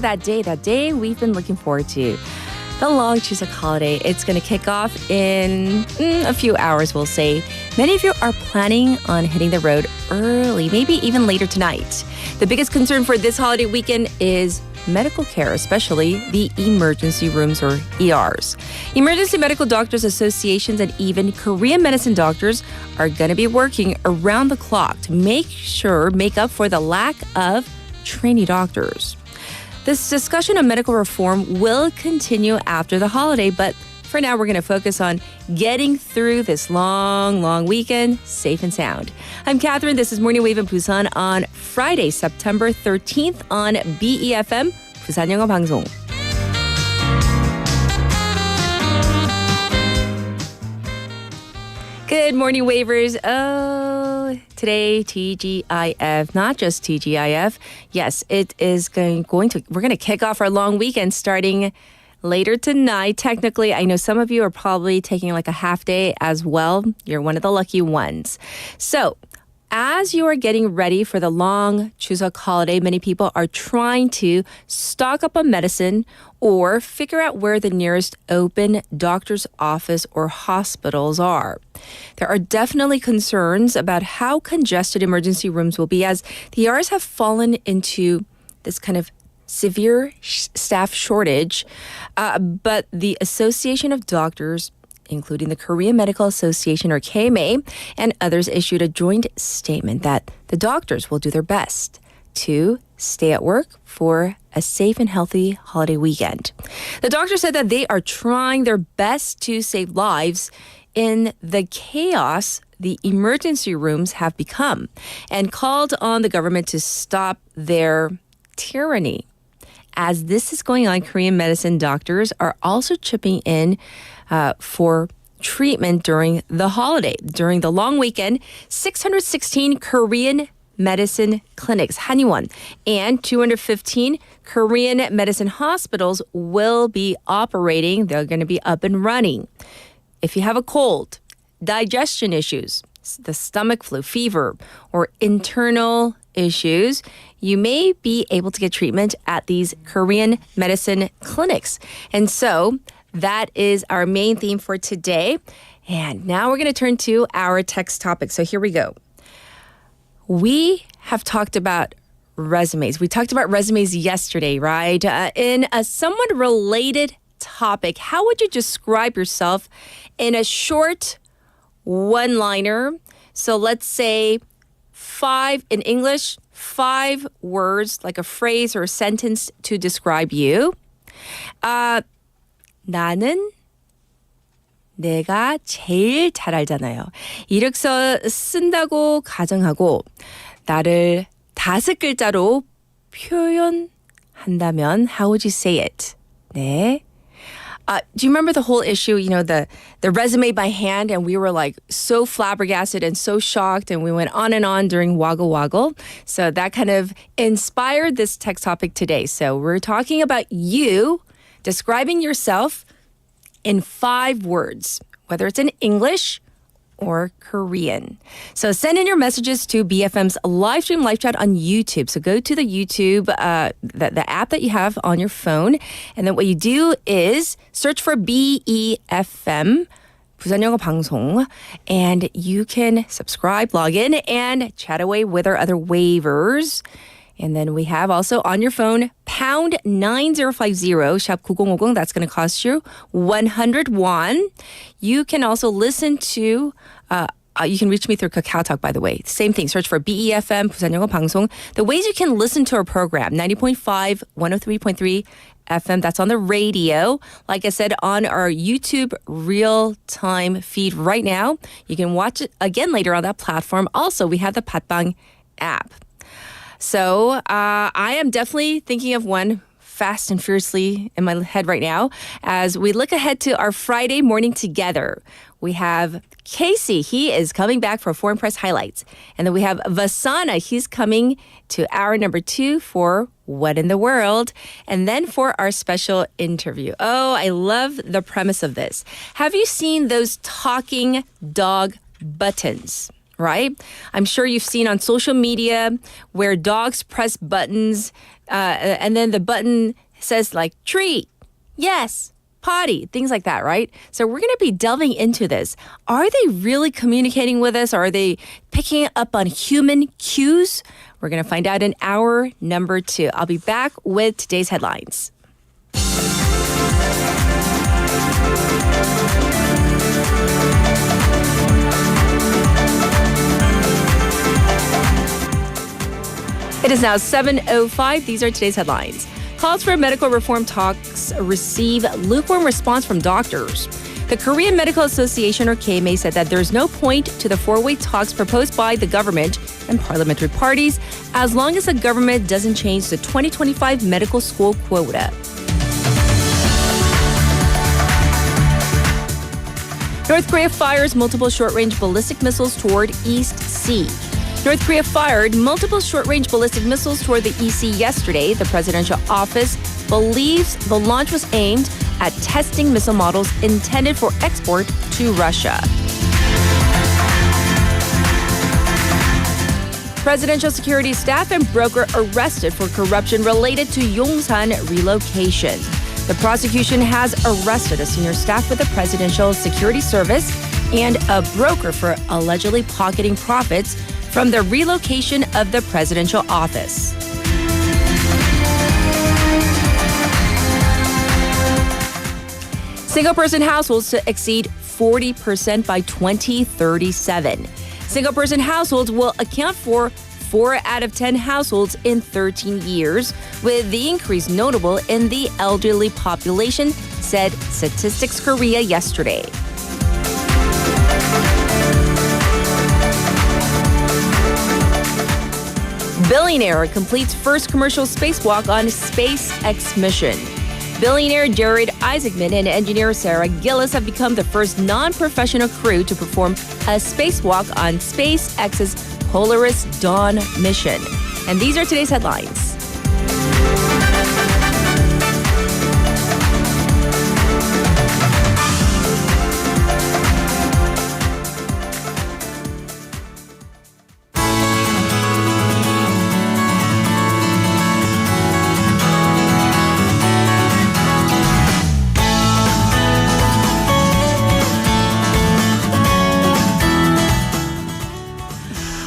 that day we've been looking forward to. The long Chuseok holiday. It's going to kick off in a few hours, we'll say. Many of you are planning on hitting the road early, maybe even later tonight. The biggest concern for this holiday weekend is medical care, especially the emergency rooms or ERs. Emergency Medical Doctors Associations and even Korean medicine doctors are going to be working around the clock to make up for the lack of trainee doctors. This discussion of medical reform will continue after the holiday, but for now, we're going to focus on getting through this long weekend safe and sound. I'm Catherine. This is Morning Wave in Busan on Friday, September 13th on BEFM, 부산 영어 방송. Good morning, Wavers. Oh, today, TGIF, not just TGIF. Yes, it is we're going to kick off our long weekend starting later tonight. Technically, I know some of you are probably taking like a half day as well. You're one of the lucky ones. So, as you are getting ready for the long Chuseok holiday, many people are trying to stock up on medicine or figure out where the nearest open doctor's office or hospitals are. There are definitely concerns about how congested emergency rooms will be as the ERs have fallen into this kind of severe staff shortage. But the Association of Doctors, including the Korean Medical Association or KMA, and others issued a joint statement that the doctors will do their best to stay at work for a safe and healthy holiday weekend. The doctors said that they are trying their best to save lives in the chaos the emergency rooms have become and called on the government to stop their tyranny. As this is going on, Korean medicine doctors are also chipping in for treatment during the holiday. During the long weekend, 616 Korean medicine clinics, Hanyewon, and 215 Korean medicine hospitals will be operating. They're going to be up and running. If you have a cold, digestion issues, the stomach flu, fever, or internal issues, you may be able to get treatment at these Korean medicine clinics. And so that is our main theme for today. And now we're going to turn to our text topic. So here we go. We have talked about resumes. We talked about resumes yesterday, right? In a somewhat related topic, how would you describe yourself in a short one-liner? So let's say 5 in English, 5 words, like a phrase or a sentence to describe you. 나는 내가 제일 잘 알잖아요. 이력서 쓴다고 가정하고 나를 5글자로 표현한다면 how would you say it? 네. Do you remember the whole issue, the resume by hand, and we were like so flabbergasted and so shocked, and we went on and on during Woggle Woggle. So that kind of inspired this text topic today. So we're talking about you describing yourself in 5 words, whether it's in English or Korean. So send in your messages to BFM's live stream live chat on YouTube. So go to the YouTube, the app that you have on your phone. And then what you do is search for BEFM, 부산 영어 방송, and you can subscribe, log in, and chat away with our other wavers. And then we have also on your phone, pound 9050, shop 9050. That's going to cost you 100 won. You can also listen to, you can reach me through Kakao Talk, by the way. Same thing, search for BEFM, 부산 영어 방송. The ways you can listen to our program, 90.5, 103.3 FM, that's on the radio. Like I said, on our YouTube real-time feed right now. You can watch it again later on that platform. Also, we have the Patbang app. So I am definitely thinking of one fast and fiercely in my head right now as we look ahead to our Friday morning together. We have Casey. He is coming back for Foreign Press Highlights. And then we have Vasana. He's coming to hour number 2 for What in the World? And then for our special interview. Oh, I love the premise of this. Have you seen those talking dog buttons? right? I'm sure you've seen on social media where dogs press buttons and then the button says like treat, yes, potty, things like that, right? So we're going to be delving into this. Are they really communicating with us? Or are they picking up on human cues? We're going to find out in hour number 2. I'll be back with today's headlines. It is now 7:05. These are today's headlines. Calls for medical reform talks receive lukewarm response from doctors. The Korean Medical Association, or KMA, said that there's no point to the four-way talks proposed by the government and parliamentary parties as long as the government doesn't change the 2025 medical school quota. North Korea fires multiple short-range ballistic missiles toward East Sea. North Korea fired multiple short-range ballistic missiles toward the EC yesterday. The presidential office believes the launch was aimed at testing missile models intended for export to Russia. Presidential security staff and broker arrested for corruption related to Yongsan relocation. The prosecution has arrested a senior staff with the Presidential Security Service and a broker for allegedly pocketing profits from the relocation of the presidential office. Single-person households to exceed 40% by 2037. Single-person households will account for 4 out of 10 households in 13 years, with the increase notable in the elderly population, said Statistics Korea yesterday. Billionaire completes first commercial spacewalk on SpaceX mission. Billionaire Jared Isaacman and engineer Sarah Gillis have become the first non-professional crew to perform a spacewalk on SpaceX's Polaris Dawn mission. And these are today's headlines.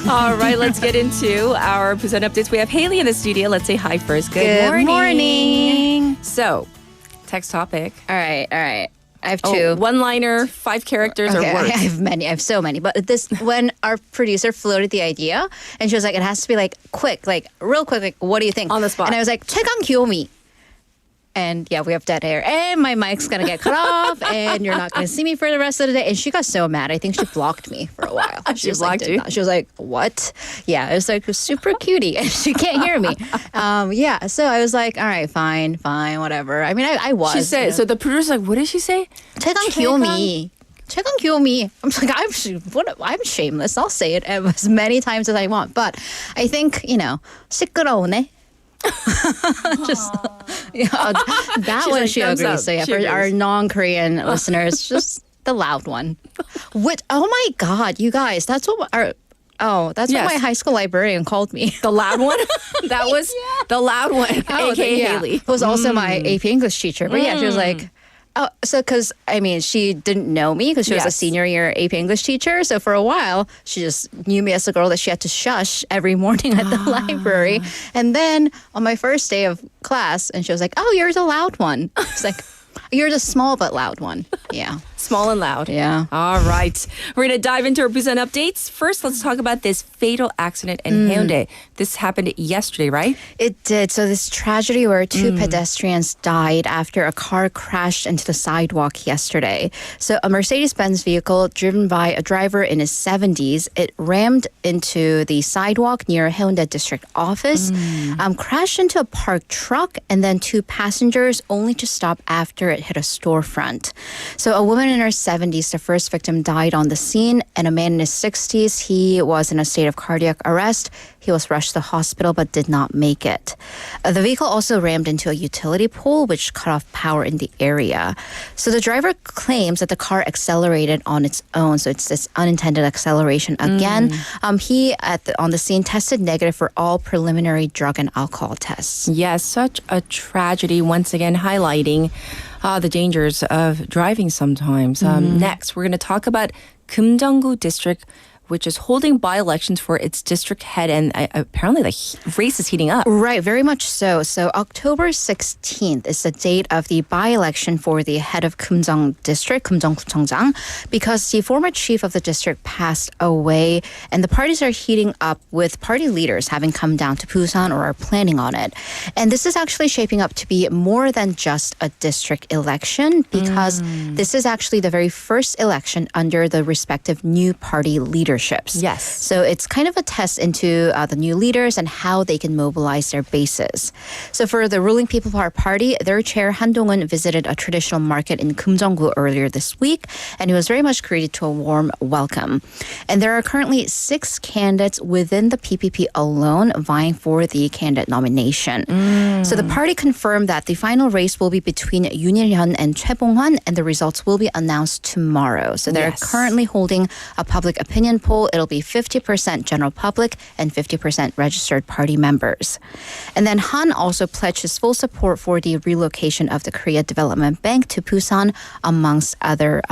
All right, let's get into our Busan updates. We have Haley in the studio. Let's say hi first. Good morning. So, text topic. All right. I have two. One-liner, 5 characters or words. I have many. I have so many. But this, when our producer floated the idea, and she was like, it has to be like quick, like real quick, like what do you think? On the spot. And I was like, 최강 귀요미. And yeah, we have dead air. And my mic's going to get cut off. And you're not going to see me for the rest of the day. And she got so mad. I think she blocked me for a while. She blocked you? She was like, what? Yeah, it was like super cutie. And she can't hear me. Yeah, so I was like, all right, fine, whatever. I mean, I was. She said, so the producer's like, what did she say? 최강 귀요미. 최강 귀요미. I'm like, I'm shameless. I'll say it as many times as I want. But I think, 시끄러우네. Just that She's one like, she thumbs agrees. up. So yeah, She for agrees. our non-Korean listeners, just the loud one. Oh my God, you guys, that's what Yes. what my high school librarian called me. The loud one? That was the loud one, a.k.a. Yeah. Haley. It was also my AP English teacher. But yeah, she was like, oh, so because, I mean, she didn't know me because she was a Yes. senior year AP English teacher. So for a while, she just knew me as a girl that she had to shush every morning at the library. And then on my first day of class, and she was like, oh, you're the loud one. It's like, you're the small but loud one. Yeah. Small and loud. Yeah. All right. We're going to dive into our Busan updates. First, let's talk about this fatal accident in Haeundae. This happened yesterday, right? It did. So this tragedy where 2 pedestrians died after a car crashed into the sidewalk yesterday. So a Mercedes-Benz vehicle driven by a driver in his 70s, it rammed into the sidewalk near Haeundae district office, crashed into a parked truck, and then 2 passengers only to stop after it hit a storefront. So a woman woman in her 70s, the first victim, died on the scene, and a man in his 60s, he was in a state of cardiac arrest. He was rushed to the hospital but did not make it. The vehicle also rammed into a utility pole, which cut off power in the area. So the driver claims that the car accelerated on its own. So it's this unintended acceleration again. He, on the scene, tested negative for all preliminary drug and alcohol tests. Yes, such a tragedy, once again highlighting the dangers of driving sometimes. Next, we're going to talk about Kumjeonggu District, which is holding by-elections for its district head, and apparently the race is heating up. Right, very much so. So October 16th is the date of the by-election for the head of Kumjeong District, Kumjeonggucheongjang, because the former chief of the district passed away, and the parties are heating up with party leaders having come down to Busan or are planning on it. And this is actually shaping up to be more than just a district election, because this is actually the very first election under the respective new party leaderships. Yes. So it's kind of a test into the new leaders and how they can mobilize their bases. So for the ruling People Power Party, their chair Han Dong-un visited a traditional market in Kumjeonggu earlier this week, and he was very much greeted to a warm welcome. And there are currently 6 candidates within the PPP alone vying for the candidate nomination. So the party confirmed that the final race will be between Yoon Il-hyun and Choi Bong-hwan, and the results will be announced tomorrow. So they're currently holding a public opinion poll. It'll be 50% general public and 50% registered party members. And then Han also pledged his full support for the relocation of the Korea Development Bank to Busan, amongst other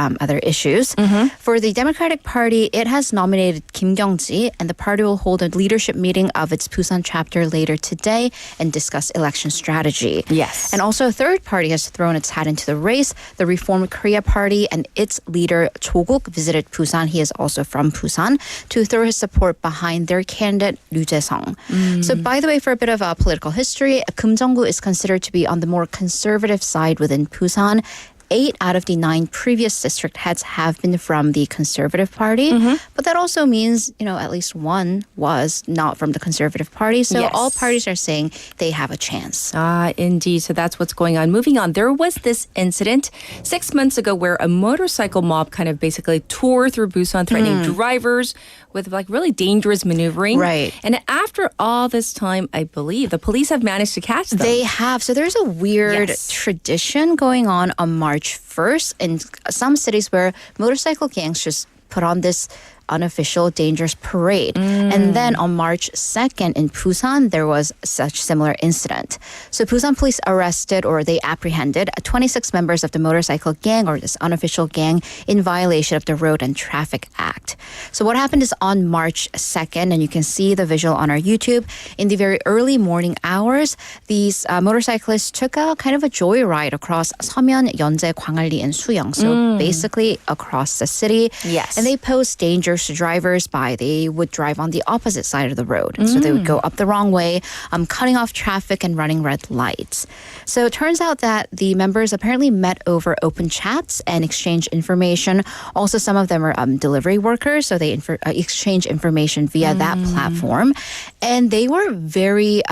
issues. For the Democratic Party, it has nominated Kim Kyung-ji, and the party will hold a leadership meeting of its Busan chapter later today and discuss election strategy. Yes. And also a third party has thrown its hat into the race. The Reform Korea Party and its leader Cho Guk visited Busan. He is also from Busan, to throw his support behind their candidate Ryu Jae-sung. So by the way, for a bit of political history, Kumjeonggu is considered to be on the more conservative side within Busan. 8 out of the 9 previous district heads have been from the Conservative Party. But that also means, at least one was not from the Conservative Party. So all parties are saying they have a chance. Indeed. So that's what's going on. Moving on, there was this incident 6 months ago where a motorcycle mob kind of basically tore through Busan, threatening drivers with really dangerous maneuvering. Right. And after all this time, I believe the police have managed to catch them. They have. So there's a weird tradition going on March 1st in some cities where motorcycle gangs just put on this unofficial dangerous parade. And then on March 2nd in Busan, there was such similar incident. So Busan police arrested, or they apprehended, 26 members of the motorcycle gang, or this unofficial gang, in violation of the Road and Traffic Act. So what happened is on March 2nd, and you can see the visual on our YouTube, in the very early morning hours, these motorcyclists took a kind of a joyride across Seomyeon, Yeonjae, Gwangalli, and Suyong. So basically across the city. Yes. And they posed dangers to drivers by they would drive on the opposite side of the road. So they would go up the wrong way, cutting off traffic and running red lights. So it turns out that the members apparently met over open chats and exchanged information. Also, some of them are delivery workers, so they exchange information via that platform. And they were very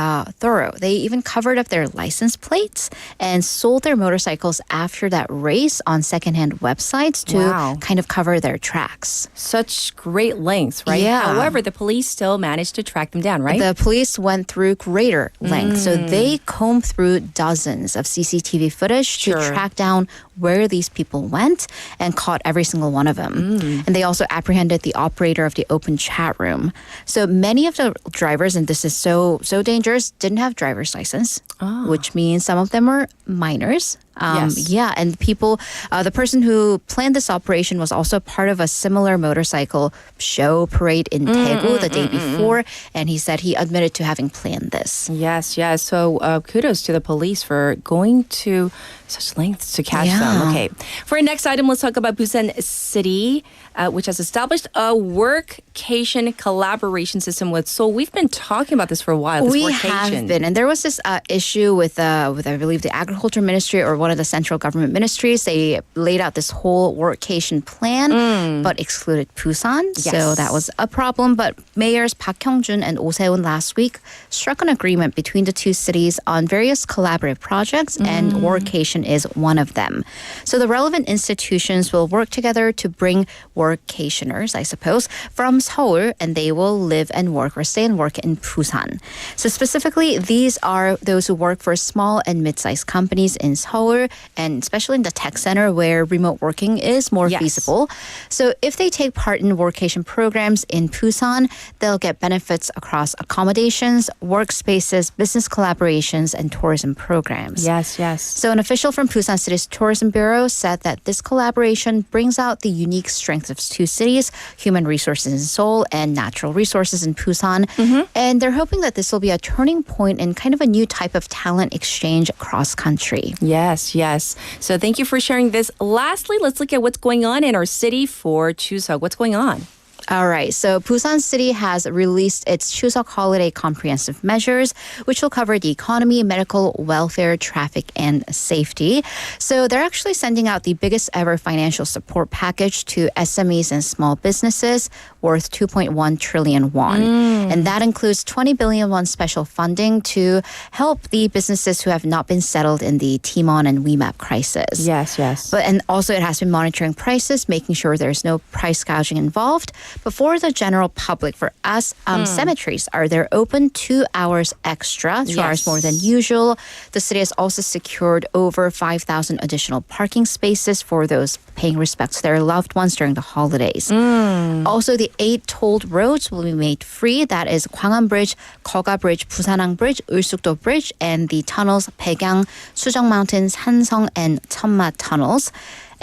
thorough. They even covered up their license plates and sold their motorcycles after that race on secondhand websites to kind of cover their tracks. Such great lengths, right? Yeah. However, the police still managed to track them down, right? The police went through greater length. So they combed through dozens of CCTV footage to track down where these people went and caught every single one of them. And they also apprehended the operator of the open chat room. So many of the drivers, and this is so dangerous, didn't have driver's license, which means some of them were minors. Yeah, and the person who planned this operation was also part of a similar motorcycle show parade in Daegu the day before, and he said he admitted to having planned this. Yes. So kudos to the police for going to such lengths to catch them. Okay. For our next item, let's talk about Busan City, which has established a workcation collaboration system with Seoul. We've been talking about this for a while. We have been, and there was this issue with I believe the Agriculture Ministry or one of the central government ministries. They laid out this whole workcation plan, but excluded Busan. Yes. So that was a problem. But mayors Park Hyung-jun and Oh Se-eun last week struck an agreement between the two cities on various collaborative projects and workcation celebration is one of them. So the relevant institutions will work together to bring workationers, I suppose, from Seoul, and they will live and work or stay and work in Busan. So specifically, these are those who work for small and mid-sized companies in Seoul, and especially in the tech center where remote working is more feasible. So if they take part in workation programs in Busan, they'll get benefits across accommodations, workspaces, business collaborations, and tourism programs. Yes, yes. So an official from Busan City's Tourism Bureau said that this collaboration brings out the unique strengths of two cities, human resources in Seoul and natural resources in Busan. And they're hoping that this will be a turning point in kind of a new type of talent exchange across country. Yes, yes. So thank you for sharing this. Lastly, let's look at what's going on in our city for Chuseok. What's going on? All right. So Busan City has released its Chuseok holiday comprehensive measures, which will cover the economy, medical, welfare, traffic, and safety. So they're actually sending out the biggest ever financial support package to SMEs and small businesses worth 2.1 trillion won. And that includes 20 billion won special funding to help the businesses who have not been settled in the Timon and WeMap crisis. Yes, yes. And also it has been monitoring prices, making sure there's no price gouging involved. But for the general public, for us, cemeteries they're open 2 hours extra, 2 hours more than usual. The city has also secured over 5,000 additional parking spaces for those paying respect to their loved ones during the holidays. Also, the 8 tolled roads will be made free. That is Gwanghwan Bridge, Koga Bridge, Busanang Bridge, Ulsukdo Bridge, and the tunnels Baegang, Sujong Mountains, Hansong, and Cheonma tunnels.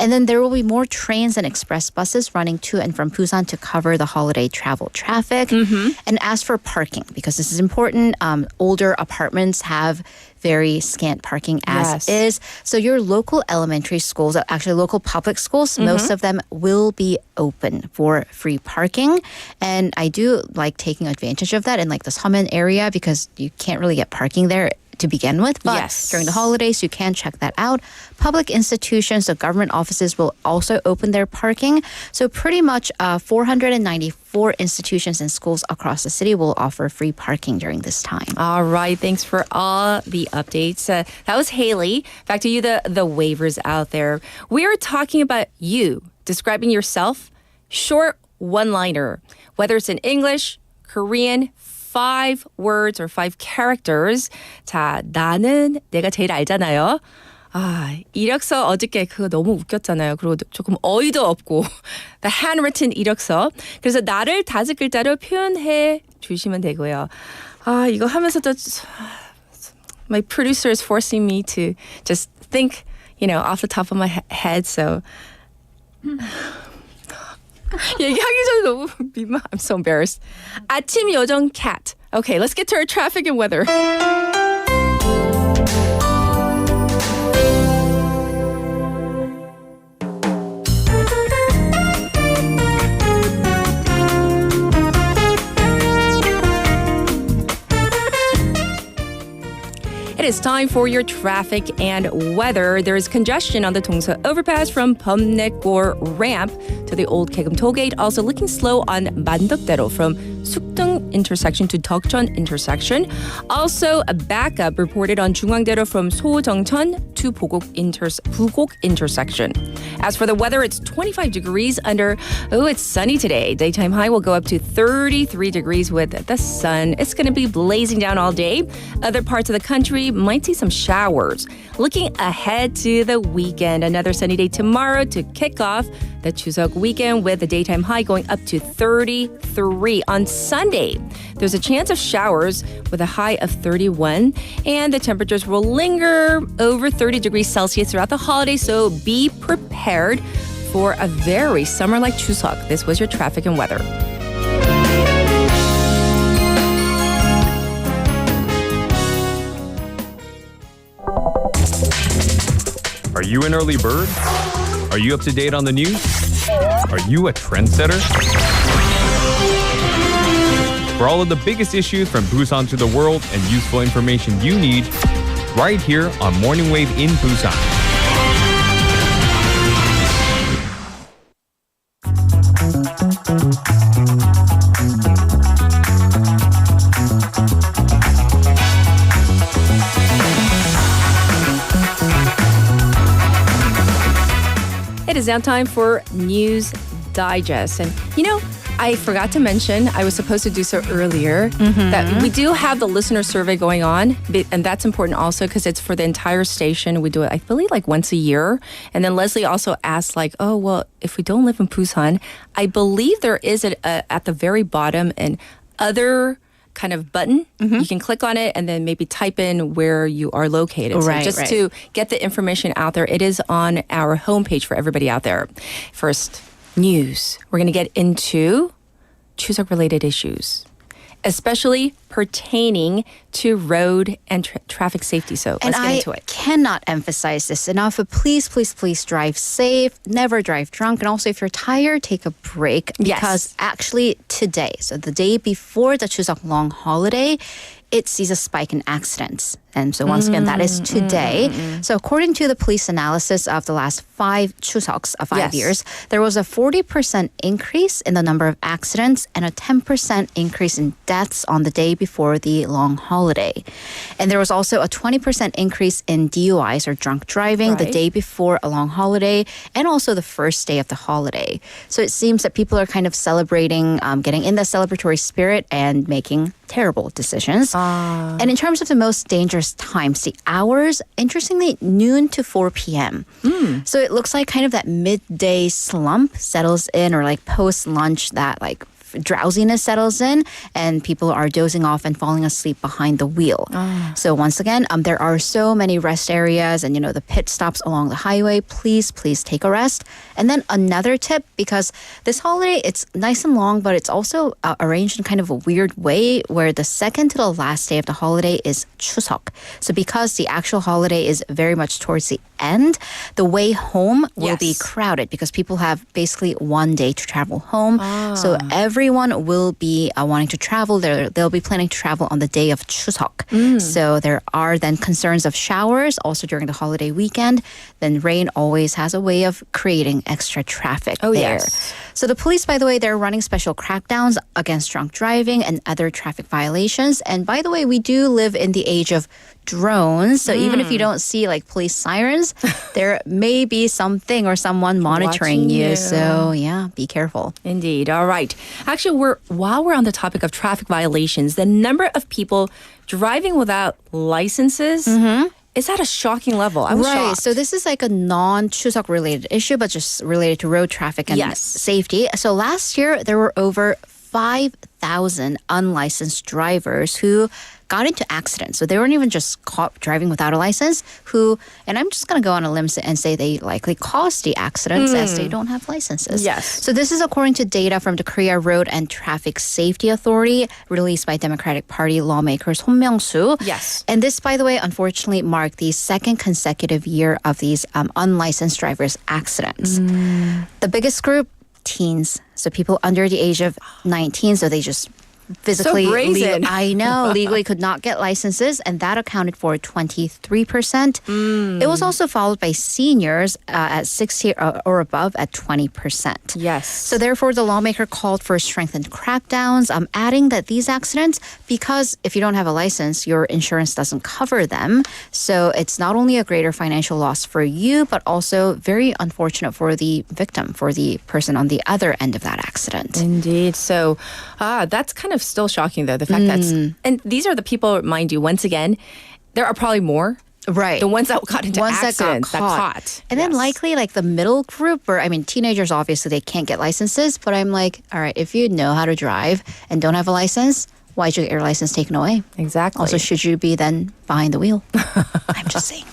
And then there will be more trains and express buses running to and from Busan to cover the holiday travel traffic. And as for parking, because this is important, older apartments have very scant parking as is. So your local elementary schools, actually local public schools, most of them will be open for free parking. And I do like taking advantage of that in like the Seomin area because you can't really get parking there to begin with, but during the holidays, you can check that out. Public institutions, so government offices will also open their parking. So pretty much 494 institutions and schools across the city will offer free parking during this time. All right. Thanks for all the updates. That was Haley. Back to you, the waivers out there. We are talking about you, describing yourself, short one-liner, whether it's in English, Korean, 5 words or 5 characters. 자, 나는 내가 제일 알잖아요. 이력서 어저께 그거 너무 웃겼잖아요. 그리고 조금 어이도 없고 the handwritten 이력서. 그래서 나를 5글자로 표현해 주시면 되고요. 이거 하면서도 my producer is forcing me to just think, off the top of my head. So 얘기하기 전에 너무 민망. I'm so embarrassed. 아침 요정 cat. Okay, let's get to our traffic and weather. It is time for your traffic and weather. There is congestion on the Dongsa overpass from Bumnekgor ramp to the Old Kaegum tollgate. Also looking slow on Mandokdaero from Sukdong intersection to Deokjeon intersection. Also a backup reported on Jungwangdaero from Sojeongcheon to Bugok intersection. As for the weather, it's 25 degrees under. It's sunny today. Daytime high will go up to 33 degrees with the sun. It's going to be blazing down all day. Other parts of the country might see some showers. Looking ahead to the weekend, another sunny day tomorrow to kick off the Chuseok weekend with the daytime high going up to 33. On Sunday, there's a chance of showers with a high of 31, and the temperatures will linger over 30 degrees Celsius throughout the holiday, so be prepared for a very summer-like Chuseok. This was your traffic and weather. Are you an early bird? Are you up to date on the news? Are you a trendsetter? For all of the biggest issues from Busan to the world and useful information you need, right here on Morning Wave in Busan. it's now time for News Digest. And, I forgot to mention, I was supposed to do so earlier, that we do have the listener survey going on. And that's important also because it's for the entire station. We do it, I believe, like once a year. And then Leslie also asked, like, oh, well, if we don't live in Busan, I believe there is at the very bottom an other kind of button. You can click on it and then maybe type in where you are located. Right, so just right. to get the information out there, it is on our homepage for everybody out there. First, news. We're going to get into Chuseok-related issues, especially pertaining to road and traffic safety. So let's get into it. I cannot emphasize this enough, but please, please, please drive safe. Never drive drunk. And also, if you're tired, take a break. Yes. Because actually today, so the day before the Chuseok long holiday, it sees a spike in accidents. And so once again, that is today. So according to the police analysis of the last 5 Chuseoks, 5 Yes. years, there was a 40% increase in the number of accidents and a 10% increase in deaths on the day before the long holiday. And there was also a 20% increase in DUIs or drunk driving the Right. day before a long holiday and also the first day of the holiday. So it seems that people are kind of celebrating, getting in the celebratory spirit and making terrible decisions. And in terms of the most dangerous times, the hours, interestingly, noon to 4 p.m. So it looks like kind of that midday slump settles in, or like post-lunch, that like drowsiness settles in and people are dozing off and falling asleep behind the wheel. So once again, there are so many rest areas and, the pit stops along the highway. Please, please take a rest. And then another tip, because this holiday, it's nice and long, but it's also arranged in kind of a weird way where the second to the last day of the holiday is Chuseok. So because the actual holiday is very much towards the end, the way home will be Yes. crowded because people have basically one day to travel home. So everyone will be wanting to travel. They'll be planning to travel on the day of Chuseok. So there are then concerns of showers also during the holiday weekend. Then rain always has a way of creating extra traffic Oh, there. yes. So the police, by the way, they're running special crackdowns against drunk driving and other traffic violations. And by the way, we do live in the age of drones. So even if you don't see like police sirens, there may be something or someone monitoring Watching you. you. So yeah, be careful. Indeed. All right. Actually, while we're on the topic of traffic violations, the number of people driving without licenses is at a shocking level. I was Right. shocked. So this is like a non-Chuseok related issue, but just related to road traffic and Yes. safety. So last year, there were over 5,000 unlicensed drivers who got into accidents. So they weren't even just caught driving without a license, and I'm just going to go on a limb and say they likely caused the accidents as they don't have licenses. Yes. So this is according to data from the Korea Road and Traffic Safety Authority released by Democratic Party lawmakers Hong Myung-soo. Yes. And this, by the way, unfortunately marked the second consecutive year of these unlicensed drivers' accidents. The biggest group, teens. So people under the age of 19, so they just physically brazen. I know, legally could not get licenses, and that accounted for 23%. It was also followed by seniors at 60 or above at 20%. Yes. So therefore, the lawmaker called for strengthened crackdowns, adding that these accidents, because if you don't have a license, your insurance doesn't cover them. So it's not only a greater financial loss for you, but also very unfortunate for the victim, for the person on the other end of that accident. Indeed. So that's kind of still shocking, though. The fact and these are the people, mind you, once again, there are probably more. Right. The ones that got into Ones that got accidents, that caught. And then Yes. likely like the middle group where, teenagers, obviously they can't get licenses, but I'm like, all right, if you know how to drive and don't have a license, why'd you get your license taken away? Exactly. Also, should you be then behind the wheel? I'm just saying.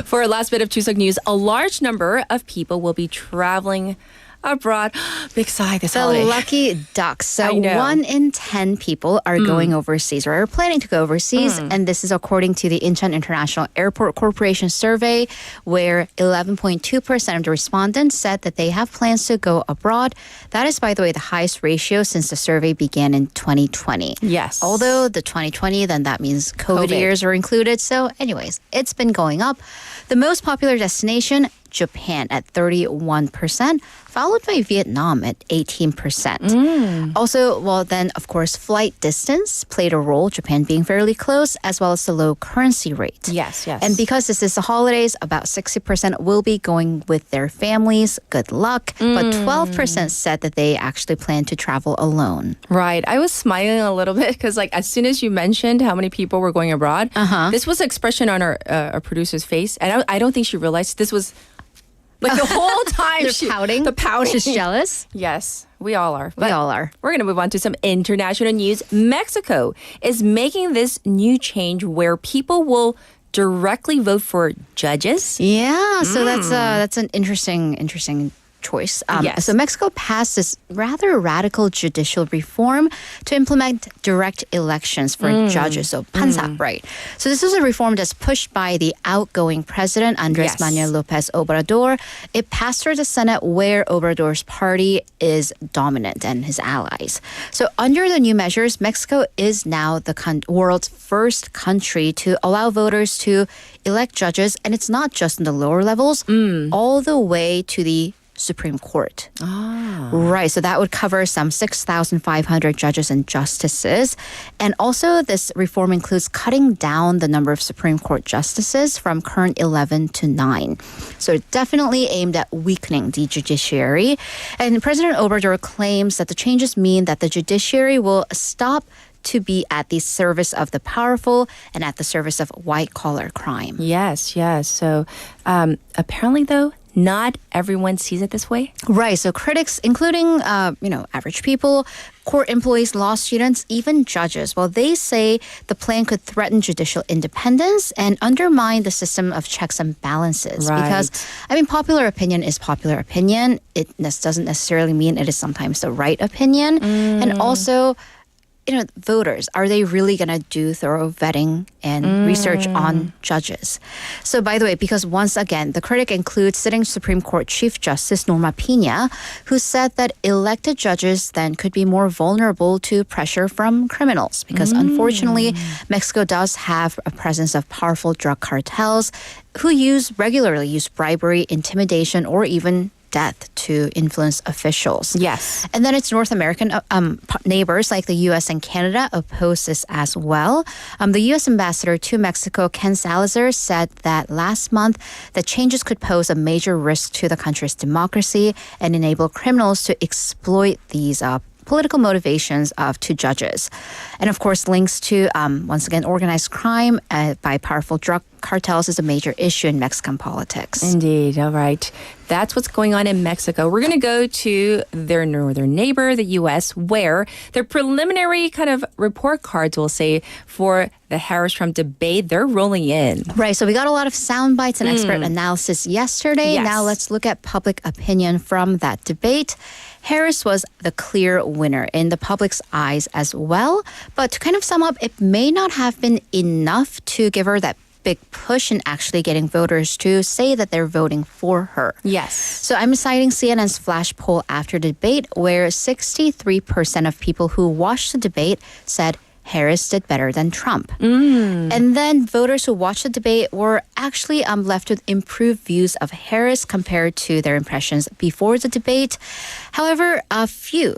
For our last bit of Chuseok news, a large number of people will be traveling abroad. Big sigh this The holiday. lucky ducks. So I know. 1 in 10 people are going overseas or are planning to go overseas. And this is according to the Incheon International Airport Corporation survey, where 11.2% of the respondents said that they have plans to go abroad. That is, by the way, the highest ratio since the survey began in 2020. Yes. Although the 2020, then that means COVID COVID. years are included. So anyways, it's been going up. The most popular destination, Japan at 31%, followed by Vietnam at 18%. Also, well, then, of course, flight distance played a role, Japan being fairly close, as well as the low currency rate. Yes, yes. And because this is the holidays, about 60% will be going with their families. Good luck. But 12% said that they actually plan to travel alone. Right. I was smiling a little bit because, like, as soon as you mentioned how many people were going abroad, this was an expression on our producer's face, and I don't think she realized this was like the whole time. They're pouting. The pouting. She's jealous. Yes, we all are. We all are. We're going to move on to some international news. Mexico is making this new change where people will directly vote for judges. Yeah, so that's an interesting choice. Yes. So Mexico passed this rather radical judicial reform to implement direct elections for judges, so pansa, right? So this is a reform that's pushed by the outgoing president, Andres Yes. Manuel Lopez Obrador. It passed through the Senate where Obrador's party is dominant and his allies. So under the new measures, Mexico is now the world's first country to allow voters to elect judges, and it's not just in the lower levels, all the way to the Supreme Court. Right, so that would cover some 6,500 judges and justices. And also this reform includes cutting down the number of Supreme Court justices from current 11 to 9. So definitely aimed at weakening the judiciary. And President Obrador claims that the changes mean that the judiciary will stop to be at the service of the powerful and at the service of white-collar crime. Yes, yes. So apparently, though, not everyone sees it this way. Right. So critics, including, average people, court employees, law students, even judges, well, they say the plan could threaten judicial independence and undermine the system of checks and balances. Right. Because, popular opinion is popular opinion. It doesn't necessarily mean it is sometimes the right opinion. And also, voters, are they really going to do thorough vetting and research on judges? So by the way, because once again, the critic includes sitting Supreme Court Chief Justice Norma Pina, who said that elected judges then could be more vulnerable to pressure from criminals. Because unfortunately, Mexico does have a presence of powerful drug cartels who regularly use bribery, intimidation, or even death to influence officials. Yes. And then its North American neighbors like the U.S. and Canada oppose this as well. The U.S. ambassador to Mexico, Ken Salazar, said that last month the changes could pose a major risk to the country's democracy and enable criminals to exploit these political motivations of two judges. And of course, links to, once again, organized crime by powerful drug cartels is a major issue in Mexican politics. Indeed. All right. That's what's going on in Mexico. We're going to go to their northern neighbor, the U.S., where their preliminary kind of report cards, we'll say, for the Harris-Trump debate, they're rolling in. Right. So we got a lot of sound bites and expert analysis yesterday. Yes. Now let's look at public opinion from that debate. Harris was the clear winner in the public's eyes as well. But to kind of sum up, it may not have been enough to give her that big push in actually getting voters to say that they're voting for her. Yes. So I'm citing CNN's flash poll after the debate where 63% of people who watched the debate said Harris did better than Trump. And then voters who watched the debate were actually left with improved views of Harris compared to their impressions before the debate. However,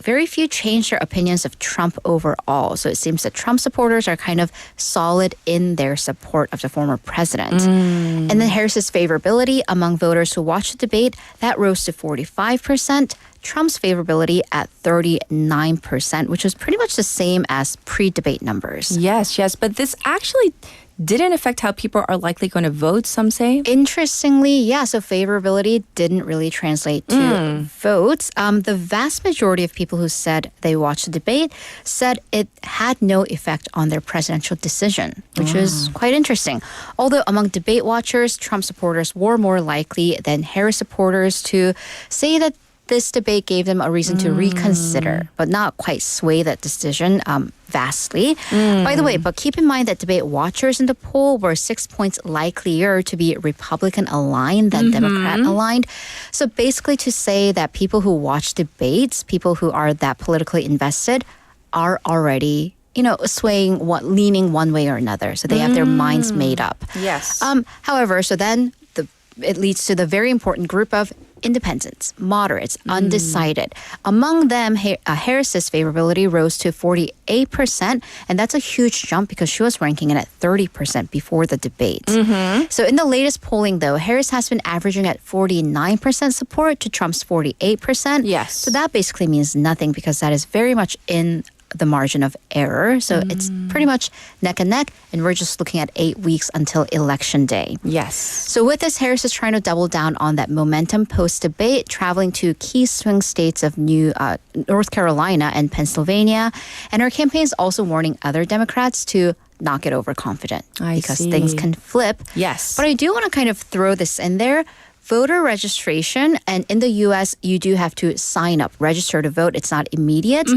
very few changed their opinions of Trump overall. So it seems that Trump supporters are kind of solid in their support of the former president. And then Harris's favorability among voters who watched the debate, that rose to 45%. Trump's favorability at 39%, which was pretty much the same as pre-debate numbers. Yes, yes. But this actually didn't affect how people are likely going to vote, some say. Interestingly, yeah, so favorability didn't really translate to votes. The vast majority of people who said they watched the debate said it had no effect on their presidential decision, which was quite interesting. Although among debate watchers, Trump supporters were more likely than Harris supporters to say that this debate gave them a reason to reconsider, but not quite sway that decision vastly. By the way, but keep in mind that debate watchers in the poll were 6 points likelier to be Republican aligned than Democrat aligned. So basically to say that people who watch debates, people who are that politically invested, are already leaning one way or another. So they have their minds made up. Yes. However, so then it leads to the very important group of independents, moderates, undecided. Among them, Harris's favorability rose to 48%, and that's a huge jump because she was ranking it at 30% before the debate. So in the latest polling, though, Harris has been averaging at 49% support to Trump's 48%. Yes. So that basically means nothing because that is very much in the margin of error. So it's pretty much neck and neck, and we're just looking at 8 weeks until election day. Yes. So with this, Harris is trying to double down on that momentum post-debate, traveling to key swing states of North Carolina and Pennsylvania. And her campaign is also warning other Democrats to not get overconfident because see. things can flip. Yes. But I do want to kind of throw this in there. Voter registration, and in the U.S., you do have to sign up, register to vote. It's not immediate.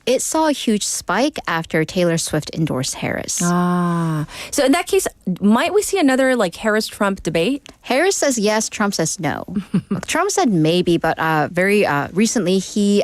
It saw a huge spike after Taylor Swift endorsed Harris. So in that case, might we see another like Harris-Trump debate? Harris says yes, Trump says no. Trump said maybe, but very recently he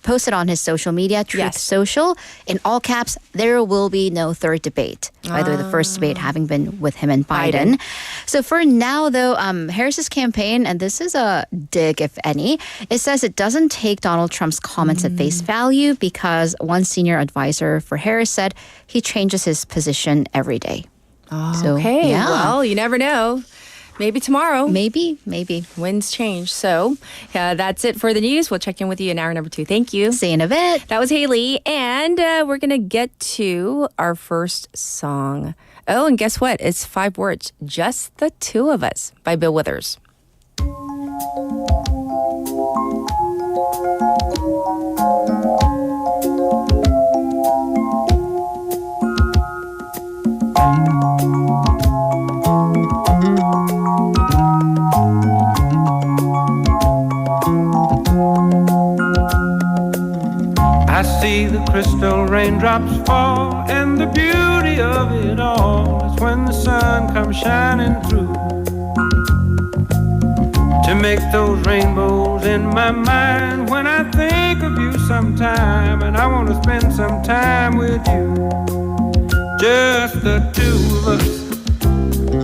posted on his social media, Truth Social, in all caps, there will be no third debate. By the way, the first debate having been with him and Biden. So for now, though, Harris's campaign, and this is a dig, if any, it says it doesn't take Donald Trump's comments at face value because one senior advisor for Harris said he changes his position every day. So, Okay, yeah. well, you never know. Maybe tomorrow. Maybe. Winds change. So that's it for the news. We'll check in with you in hour number 2. Thank you. See you in a bit. That was Haley. And we're going to get to our first song. Oh, and guess what? It's 5 words. Just the Two of Us by Bill Withers. I see the crystal raindrops fall, and the beauty of it all is when the sun comes shining through to make those rainbows in my mind. When I think of you sometime, and I want to spend some time with you, just the two of us.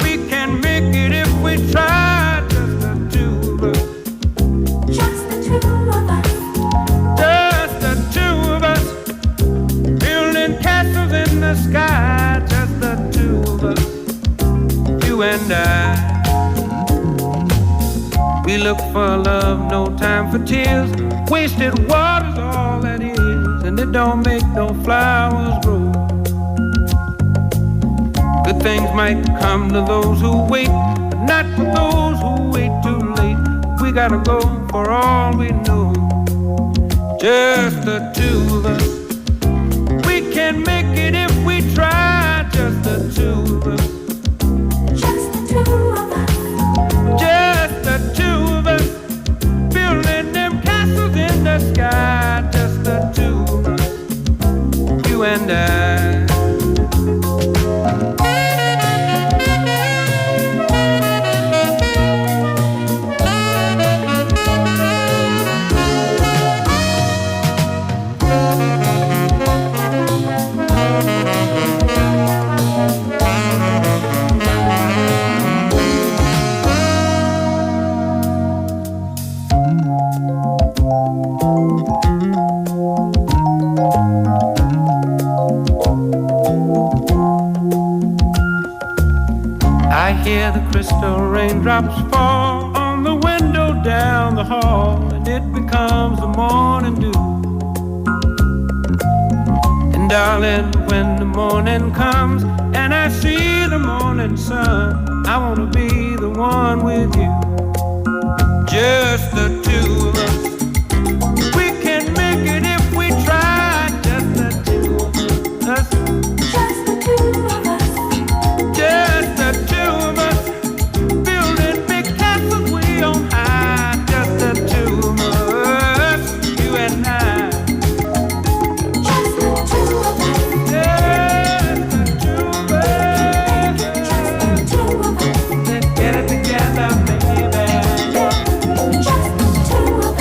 We can make it if we try, just the two of us. Just the two of us. Just the two of us, building castles in the sky. Just the two of us, you and I. We look for love, no time for tears. Wasted water's all that is, and it don't make no flowers grow. Good things might come to those who wait, but not for those who wait too late. We gotta go for all we know. Just the two of us. We can make it if we try. Just the two of us. Just the two of us. Just the two of us. Building them castles in the sky. Just the two of us. You and I. I hear the crystal raindrops fall on the window down the hall, and it becomes the morning dew. And darling, when the morning comes and I see the morning sun, I wanna be the one with you. Just the two of us. We can make it if we try. Just the two of us. Just the two of us. Just the two of us, building big castles way on high. Just the two of us, you and I. Just the two of us. Just the two of us. Just the two of us. Let's get it together, baby. Just the two of us.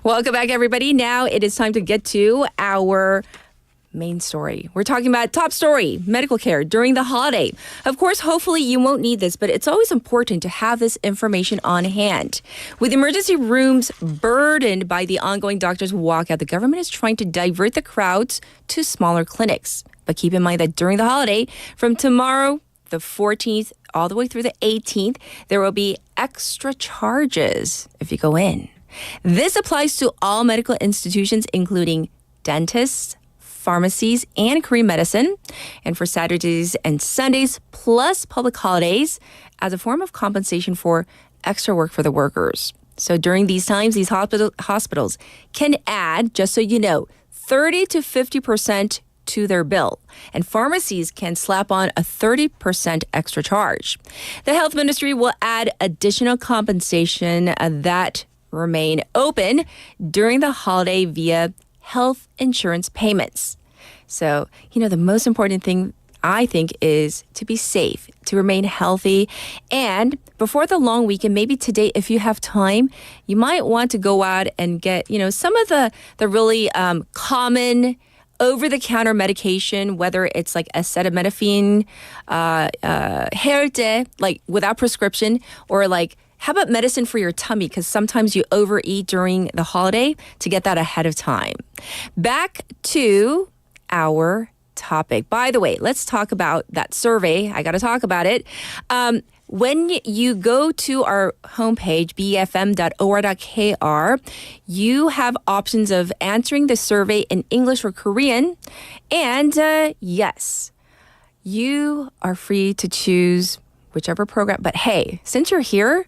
Welcome back, everybody. Now it is time to get to our main story. We're talking about top story, medical care during the holiday. Of course, hopefully you won't need this, but it's always important to have this information on hand. With emergency rooms burdened by the ongoing doctors' walkout, the government is trying to divert the crowds to smaller clinics. But keep in mind that during the holiday, from tomorrow, the 14th, all the way through the 18th, there will be extra charges if you go in. This applies to all medical institutions, including dentists, pharmacies, and Korean medicine, and for Saturdays and Sundays, plus public holidays, as a form of compensation for extra work for the workers. So during these times, these hospitals can add, just so you know, 30 to 50% to their bill, and pharmacies can slap on a 30% extra charge. The health ministry will add additional compensation that remain open during the holiday via health insurance payments. So, the most important thing I think is to be safe, to remain healthy. And before the long weekend, maybe today, if you have time, you might want to go out and get, some of the really common over-the-counter medication, whether it's like acetaminophen, 해열제, like without prescription, or like how about medicine for your tummy? Because sometimes you overeat during the holiday, to get that ahead of time. Back to our topic. By the way, let's talk about that survey. I got to talk about it. When you go to our homepage, bfm.or.kr, you have options of answering the survey in English or Korean. And yes, you are free to choose whichever program. But hey, since you're here,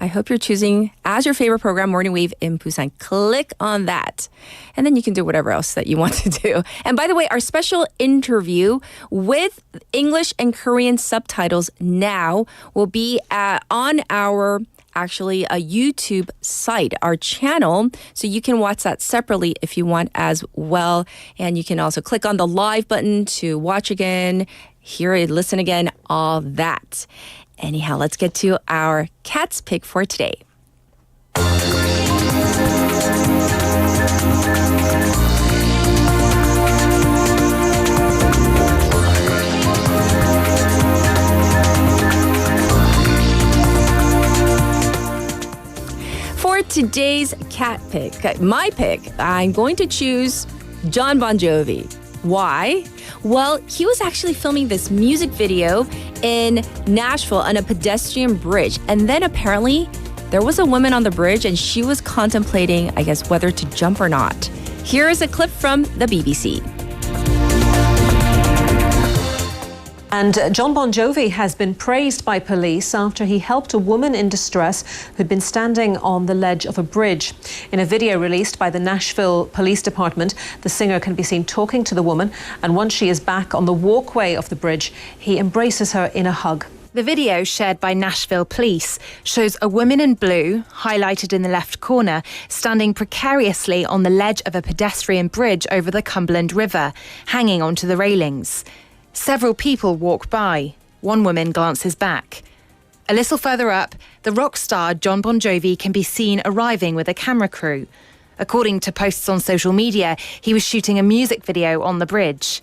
I hope you're choosing as your favorite program, Morning Wave in Busan. Click on that. And then you can do whatever else that you want to do. And by the way, our special interview with English and Korean subtitles now will be on our actually a YouTube site, our channel. So you can watch that separately if you want as well. And you can also click on the live button to watch again, hear it, listen again, all that. Anyhow, let's get to our cat's pick for today. For today's cat pick, my pick, I'm going to choose Jon Bon Jovi. Why? Well, he was actually filming this music video in Nashville on a pedestrian bridge. And then apparently there was a woman on the bridge and she was contemplating, I guess, whether to jump or not. Here is a clip from the BBC. And Jon Bon Jovi has been praised by police after he helped a woman in distress who'd been standing on the ledge of a bridge. In a video released by the Nashville Police Department, the singer can be seen talking to the woman, and once she is back on the walkway of the bridge, he embraces her in a hug. The video shared by Nashville Police shows a woman in blue, highlighted in the left corner, standing precariously on the ledge of a pedestrian bridge over the Cumberland River, hanging onto the railings. Several people walk by. One woman glances back. A little further up, the rock star Jon Bon Jovi can be seen arriving with a camera crew. According to posts on social media, he was shooting a music video on the bridge.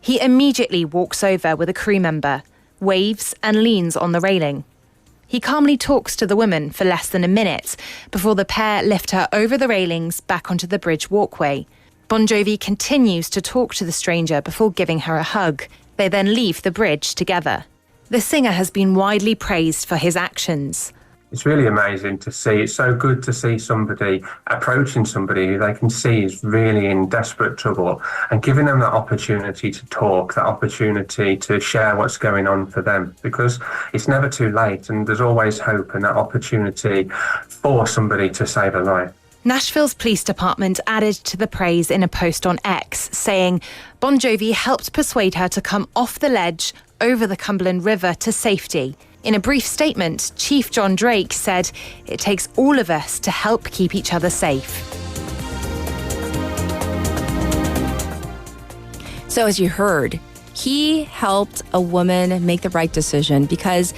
He immediately walks over with a crew member, waves and leans on the railing. He calmly talks to the woman for less than a minute before the pair lift her over the railings back onto the bridge walkway. Bon Jovi continues to talk to the stranger before giving her a hug. They then leave the bridge together. The singer has been widely praised for his actions. It's really amazing to see. It's so good to see somebody approaching somebody who they can see is really in desperate trouble and giving them that opportunity to talk, that opportunity to share what's going on for them, because it's never too late and there's always hope and that opportunity for somebody to save a life. Nashville's police department added to the praise in a post on X, saying Bon Jovi helped persuade her to come off the ledge over the Cumberland River to safety. In a brief statement, Chief John Drake said, "It takes all of us to help keep each other safe." So as you heard, he helped a woman make the right decision because,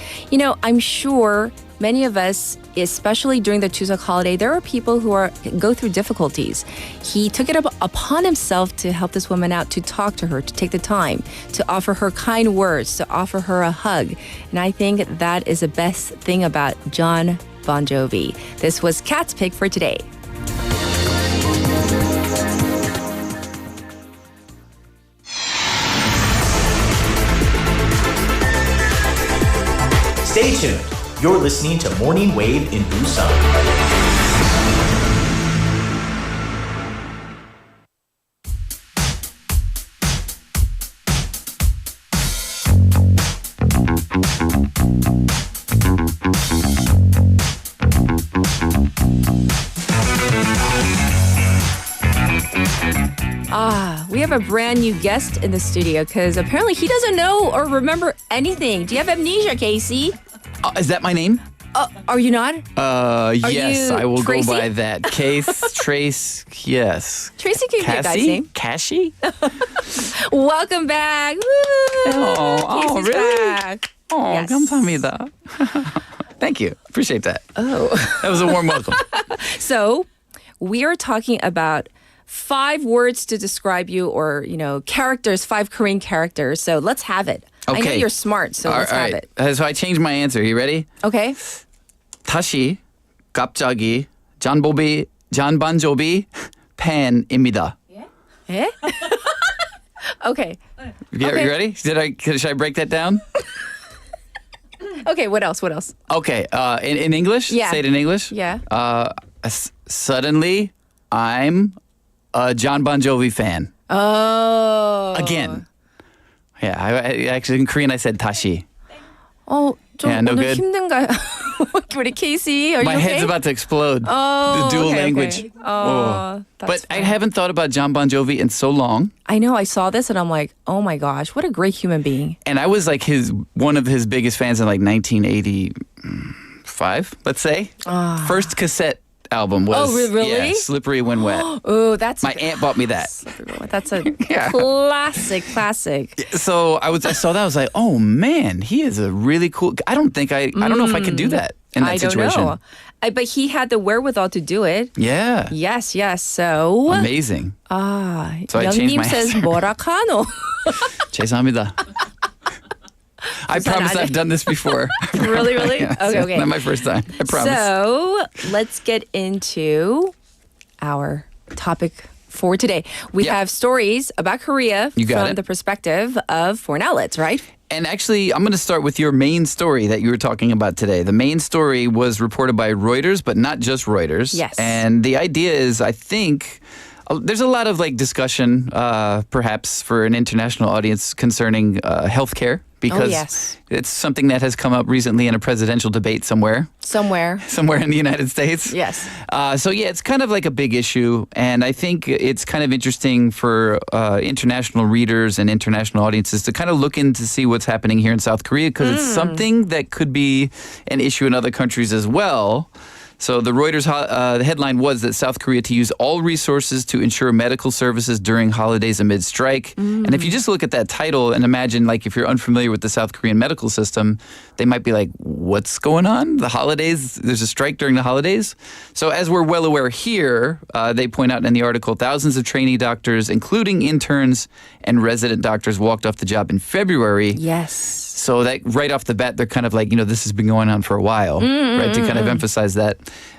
I'm sure many of us, especially during the Chuseok holiday, there are people who go through difficulties. He took it upon himself to help this woman out, to talk to her, to take the time, to offer her kind words, to offer her a hug. And I think that is the best thing about Jon Bon Jovi. This was Kat's Pick for today. Stay tuned. You're listening to Morning Wave in Busan. We have a brand new guest in the studio because apparently he doesn't know or remember anything. Do you have amnesia, Casey? Is that my name? Are you not? Yes, you I will Tracy? go by that. Case, Trace, yes. Tracy can be a guy's name. Cassie? Welcome back. Woo! Oh, Casey's really? back. Oh, Yes. 감사합니다. Thank you. Appreciate that. Oh. That was a warm welcome. So we are talking about 5 words to describe you, or, characters, 5 Korean characters. So let's have it. I know Okay. you're smart, so let's have it. So I changed my answer. You ready? Okay. 다시 갑자기 Jon Bon Jovi 팬입니다. Eh? Okay. You ready? Should I break that down? Okay, what else? Okay. In English? Yeah. Say it in English? Yeah. Suddenly, I'm a Jon Bon Jovi fan. Oh. Again. Yeah, I actually in Korean I said 다시. 좀 Yeah, no 오늘 good? 힘든가요? 우리 Casey, are My you okay? head's about to explode. Oh, the dual okay, language. okay. Oh, But that's I fine. haven't thought about Jon Bon Jovi in so long. I know, I saw this and I'm like, oh my gosh, what a great human being. And I was like one of his biggest fans in like 1985, let's say. First cassette album was Oh, really? Yeah, Slippery When Wet. Oh, that's My aunt bought me that. That's a Yeah. classic. So I saw that, I was like, oh man, he is a really cool. I don't know if I could do that in that I situation. don't know. But he had the wherewithal to do it. Yeah. Yes. So Amazing. So I changed Young님 my says answer. 뭐라카노. 죄송합니다. I promise I've done this before. Really? Yeah, Okay. Not my first time. I promise. So let's get into our topic for today. We Yeah. have stories about Korea You got from it. the perspective of foreign outlets, right? And actually, I'm going to start with your main story that you were talking about today. The main story was reported by Reuters, but not just Reuters. Yes. And the idea is, I think, there's a lot of discussion, perhaps for an international audience concerning healthcare, because yes. it's something that has come up recently in a presidential debate somewhere in the United States. Yes. So yeah, it's kind of like a big issue, and I think it's kind of interesting for international readers and international audiences to kind of look in to see what's happening here in South Korea, because it's something that could be an issue in other countries as well. So the Reuters the headline was that South Korea to use all resources to ensure medical services during holidays amid strike. And if you just look at that title and imagine, if you're unfamiliar with the South Korean medical system, they might be like, what's going on? The holidays? There's a strike during the holidays? So as we're well aware here, they point out in the article, thousands of trainee doctors, including interns and resident doctors, walked off the job in February. Yes. So that right off the bat, they're kind of like, this has been going on for a while, right? To kind of emphasize that.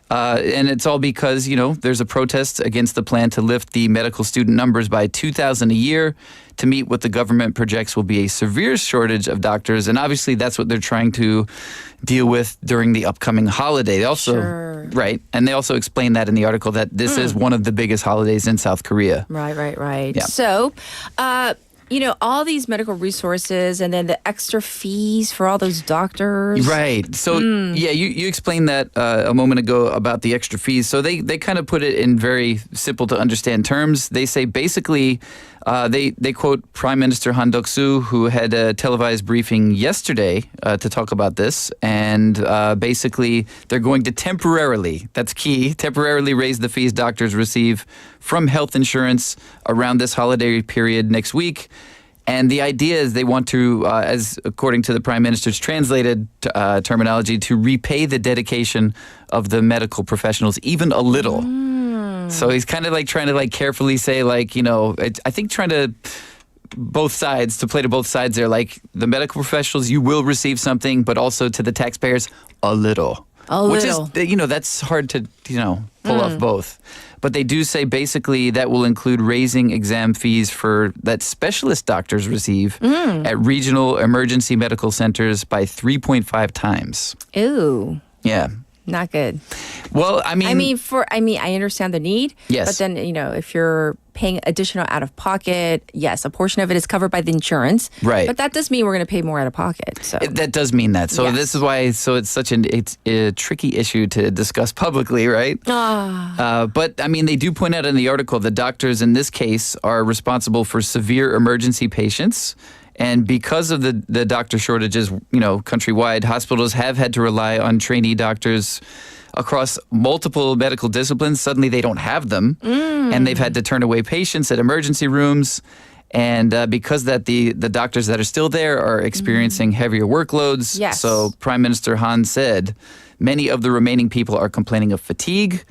And it's all because, there's a protest against the plan to lift the medical student numbers by 2,000 a year to meet what the government projects will be a severe shortage of doctors. And obviously that's what they're trying to deal with during the upcoming holiday. They also, right. And they also explain that in the article that this is one of the biggest holidays in South Korea. Right. Yeah. So, all these medical resources and then the extra fees for all those doctors. Right. So, yeah, you explained that a moment ago about the extra fees. So they kind of put it in very simple to understand terms. They say basically, they quote Prime Minister Han Duck-soo, who had a televised briefing yesterday to talk about this. And basically, they're going to temporarily raise the fees doctors receive from health insurance around this holiday period next week. And the idea is they want to, as according to the Prime Minister's translated terminology, to repay the dedication of the medical professionals even a little. So he's kind of like trying to like carefully say like, I think trying to to play to both sides there. Like the medical professionals, you will receive something, but also to the taxpayers, a little. Which is, that's hard to, pull off both. But they do say basically that will include raising exam fees that specialist doctors receive at regional emergency medical centers by 3.5 times. Ew. Yeah. Not good. Well, I understand the need. Yes. But then, if you're paying additional out of pocket, yes, a portion of it is covered by the insurance. Right. But that does mean we're going to pay more out of pocket. So that does mean that. So this is why. So it's such a tricky issue to discuss publicly, right? But they do point out in the article that doctors in this case are responsible for severe emergency patients. And because of the doctor shortages, countrywide, hospitals have had to rely on trainee doctors across multiple medical disciplines. Suddenly they don't have them, and they've had to turn away patients at emergency rooms. And because that the doctors that are still there are experiencing heavier workloads. Yes. So Prime Minister Han said many of the remaining people are complaining of fatigue.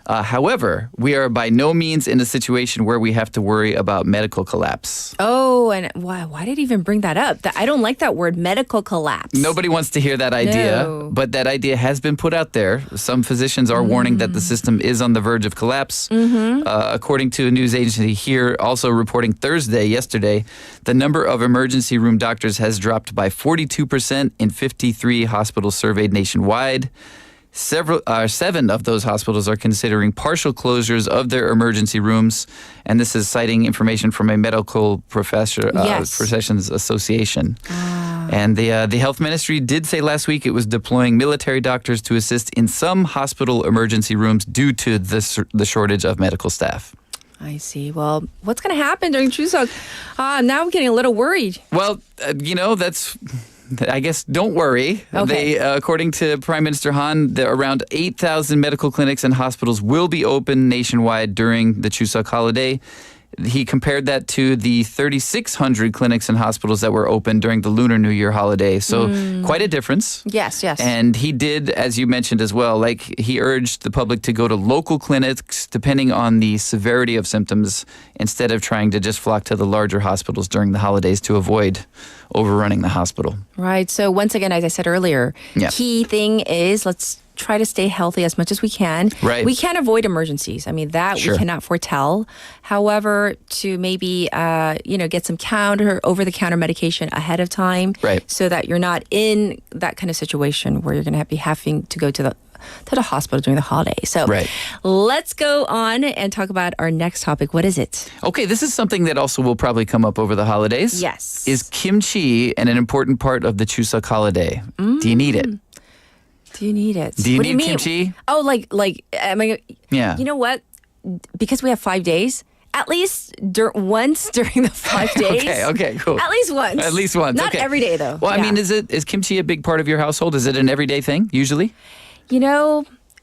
However, we are by no means in a situation where we have to worry about medical collapse. Oh, and why did he even bring that up? I don't like that word, medical collapse. Nobody wants to hear that idea, No. but that idea has been put out there. Some physicians are warning that the system is on the verge of collapse. According to a news agency here, also reporting yesterday, the number of emergency room doctors has dropped by 42% in 53 hospitals surveyed nationwide. 7 of those hospitals are considering partial closures of their emergency rooms, and this is citing information from a medical professions association. And the health ministry did say last week it was deploying military doctors to assist in some hospital emergency rooms due to the shortage of medical staff. I see. Well, what's going to happen during Chuseok? Now I'm getting a little worried. Well, that's... I guess don't worry. Okay. According to Prime Minister Han, around 8,000 medical clinics and hospitals will be open nationwide during the Chuseok holiday. He compared that to the 3,600 clinics and hospitals that were open during the Lunar New Year holiday. So quite a difference. Yes. And he did, as you mentioned as well, he urged the public to go to local clinics depending on the severity of symptoms instead of trying to just flock to the larger hospitals during the holidays to avoid overrunning the hospital. Right. So once again, as I said earlier, key thing is let's try to stay healthy as much as we can. Right. We can't avoid emergencies. Sure. We cannot foretell. However, to maybe get some over-the-counter medication ahead of time, right, so that you're not in that kind of situation where you're going to be having to go to the hospital during the holiday. So let's go on and talk about our next topic. What is it? Okay, this is something that also will probably come up over the holidays. Yes. Is kimchi an important part of the Chuseok holiday? Do you need it? Do you need it? Do you what need do you mean? kimchi? Oh, Yeah. You know what? Because we have 5 days, at least once during the 5 days. Okay, cool. At least once. At least once. Not okay. every day, though. Well, is kimchi a big part of your household? Is it an everyday thing, usually?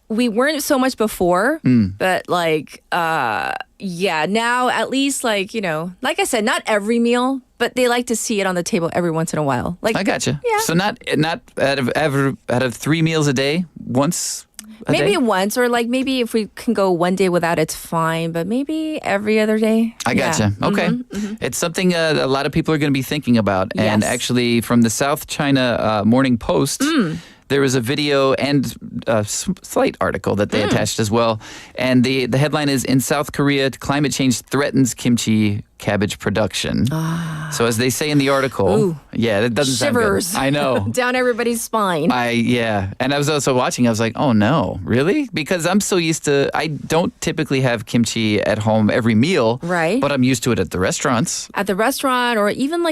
We weren't so much before, but now at least like I said, not every meal, but they like to see it on the table every once in a while. I gotcha. Yeah. So not out of 3 meals a day, once a maybe day? once, or maybe if we can go one day without, it's fine. But maybe every other day. I gotcha. Yeah. Okay. It's something a lot of people are going to be thinking about. And Yes. actually, from the South China Morning Post, there was a video and a slight article that they attached as well. And the headline is, "In South Korea, climate change threatens kimchi cabbage production." So as they say in the article, that doesn't Shivers. sound good. I know. Down everybody's spine. And I was also watching, I was like, oh no, really? Because I'm so used to, I don't typically have kimchi at home every meal. Right. But I'm used to it at the restaurants. At the restaurant, or even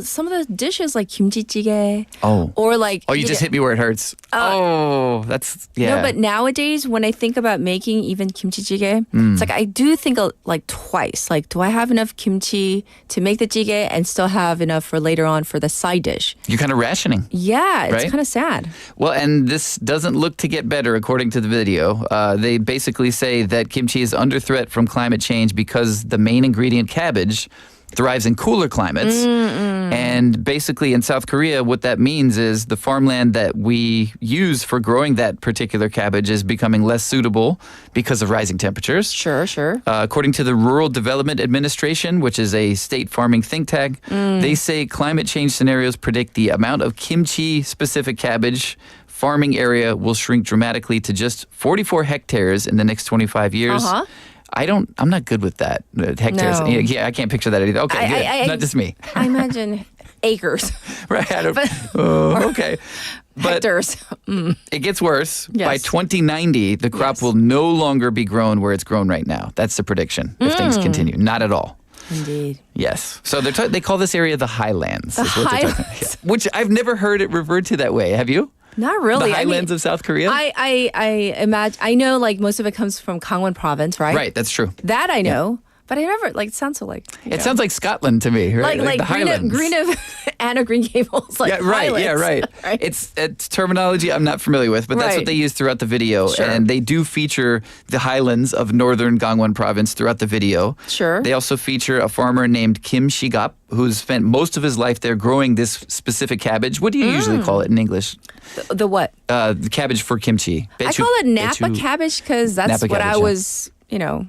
some of the dishes like kimchi jjigae. Oh. Or you just hit me where it hurts. That's, yeah. No, but nowadays when I think about making even kimchi jjigae, it's I do think twice. Do I have enough kimchi to make the jjigae and still have enough for later on for the side dish? You're kind of rationing. Yeah, it's Right? kind of sad. Well, and this doesn't look to get better, according to the video. They basically say that kimchi is under threat from climate change because the main ingredient, cabbage, thrives in cooler climates. And basically in South Korea, what that means is the farmland that we use for growing that particular cabbage is becoming less suitable because of rising temperatures. Sure. According to the Rural Development Administration, which is a state farming think tank, they say climate change scenarios predict the amount of kimchi-specific cabbage farming area will shrink dramatically to just 44 hectares in the next 25 years. I'm not good with that. Hectares. No. Yeah, I can't picture that either. Okay, good. Not just me. I imagine acres. Right. Okay. But Hectares. it gets worse. Yes. By 2090, the crop will no longer be grown where it's grown right now. That's the prediction if things continue. Not at all. Indeed. Yes. So they call this area the Highlands. The is what they're talking about. Highlands. Yeah. Which I've never heard it referred to that way. Have you? Not really. The Highlands of South Korea? I imagine. I know, like most of it comes from Gangwon Province, right? Right. That's true. That I know, but I never like. It sounds so like. It sounds like Scotland to me, right? like the Highlands. Green of Anna Green Gables. Like Yeah, right. Highlands, Yeah, right. right. It's terminology I'm not familiar with, but that's Right. what they use throughout the video. Sure. And they do feature the highlands of northern Gangwon Province throughout the video. Sure. They also feature a farmer named Kim Shigap, who's spent most of his life there growing this specific cabbage. What do you usually call it in English? The what? The cabbage for kimchi. I call it Napa cabbage because that's Napa what I cabbage, yeah. was,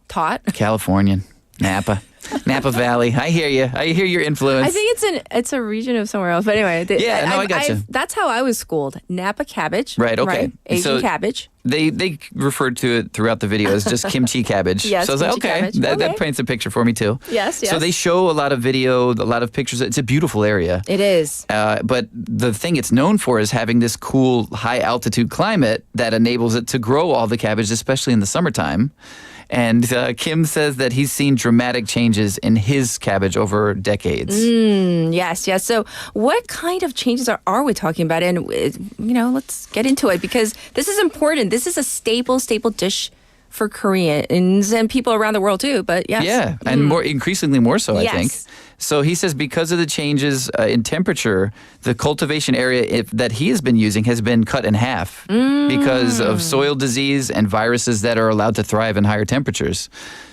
taught. Californian. Napa. Napa Valley. I hear you. I hear your influence. I think it's a region of somewhere else. But anyway, I gotcha. That's how I was schooled. Napa cabbage. Right, okay. Asian So- cabbage. They referred to it throughout the video as just kimchi cabbage. Yes, so I was like, kimchi okay, cabbage. that Okay. paints a picture for me too. Yes, So yes. they show a lot of video, a lot of pictures. It's a beautiful area. It is. But the thing it's known for is having this cool, high altitude climate that enables it to grow all the cabbage, especially in the summertime. And Kim says that he's seen dramatic changes in his cabbage over decades. Yes. So what kind of changes are we talking about? And, let's get into it because this is important. This is a staple dish for Koreans and people around the world too. But yes. Yeah, and increasingly more so, I Yes. think. So he says because of the changes in temperature, the cultivation area that he has been using has been cut in half because of soil disease and viruses that are allowed to thrive in higher temperatures.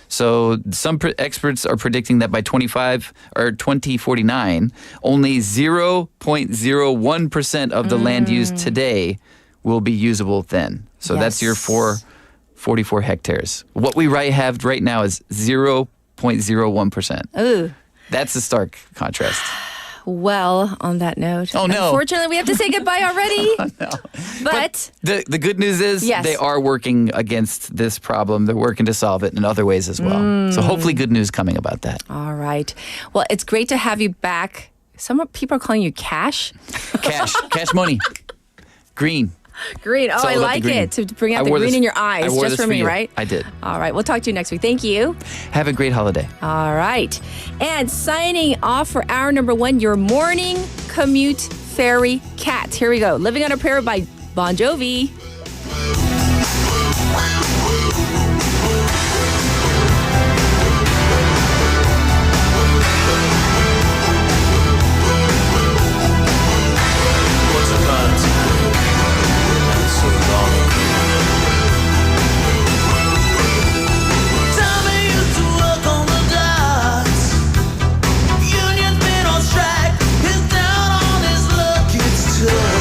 So some experts are predicting that by 2049, only 0.01% of the land used today will be usable then. So that's your 44 hectares. What we have right now is 0.01%. Ooh. That's a stark contrast. Well, on that note, Oh, no. unfortunately, we have to say goodbye already. But The good news is Yes. they are working against this problem. They're working to solve it in other ways as well. So hopefully good news coming about that. all right. Well, it's great to have you back. Some people are calling you Cash. Cash money. Green. Green. Oh, It's all I about the like green. it to bring out I the wore green this- in your I eyes wore just this for me, you. right? I did. All right. We'll talk to you next week. Thank you. Have a great holiday. All right. And signing off for hour number 1, your morning commute fairy cat. Here we go. Living on a Prayer by Bon Jovi. Once upon a time, not so long ago, Tommy used to work on the docks. Union's been on strike, he's down on his luck, it's tough.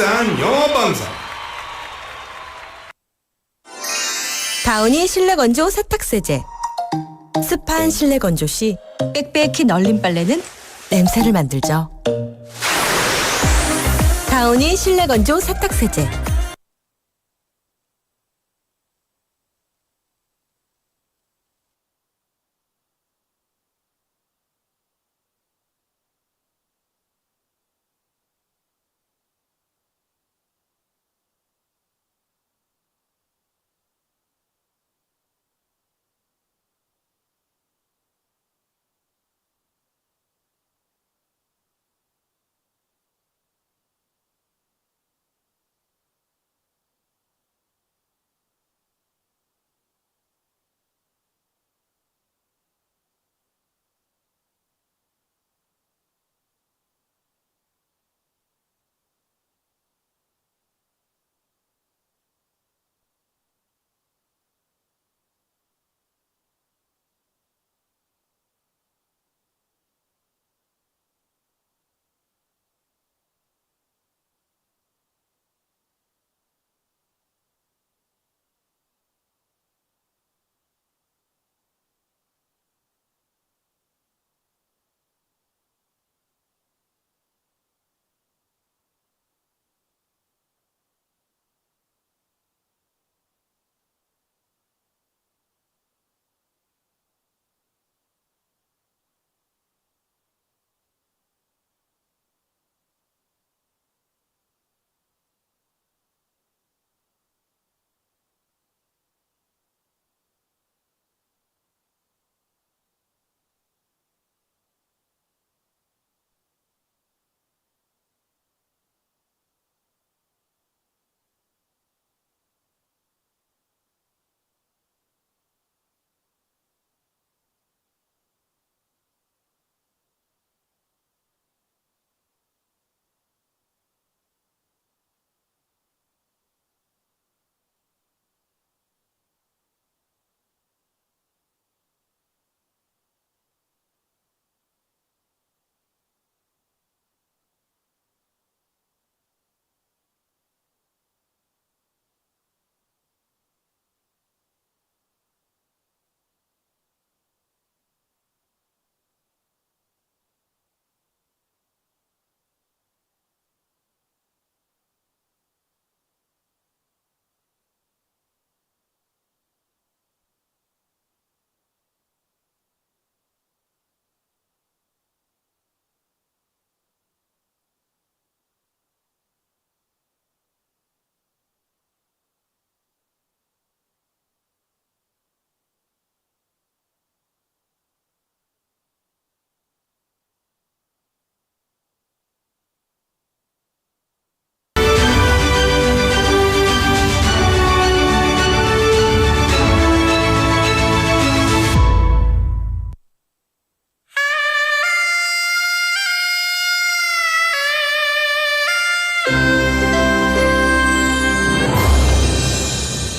자세한 영어 방송. 다운이 실내 건조 세탁세제. 습한 실내 건조 시 빽빽히 널린 빨래는 냄새를 만들죠. 다운이 실내 건조 세탁세제.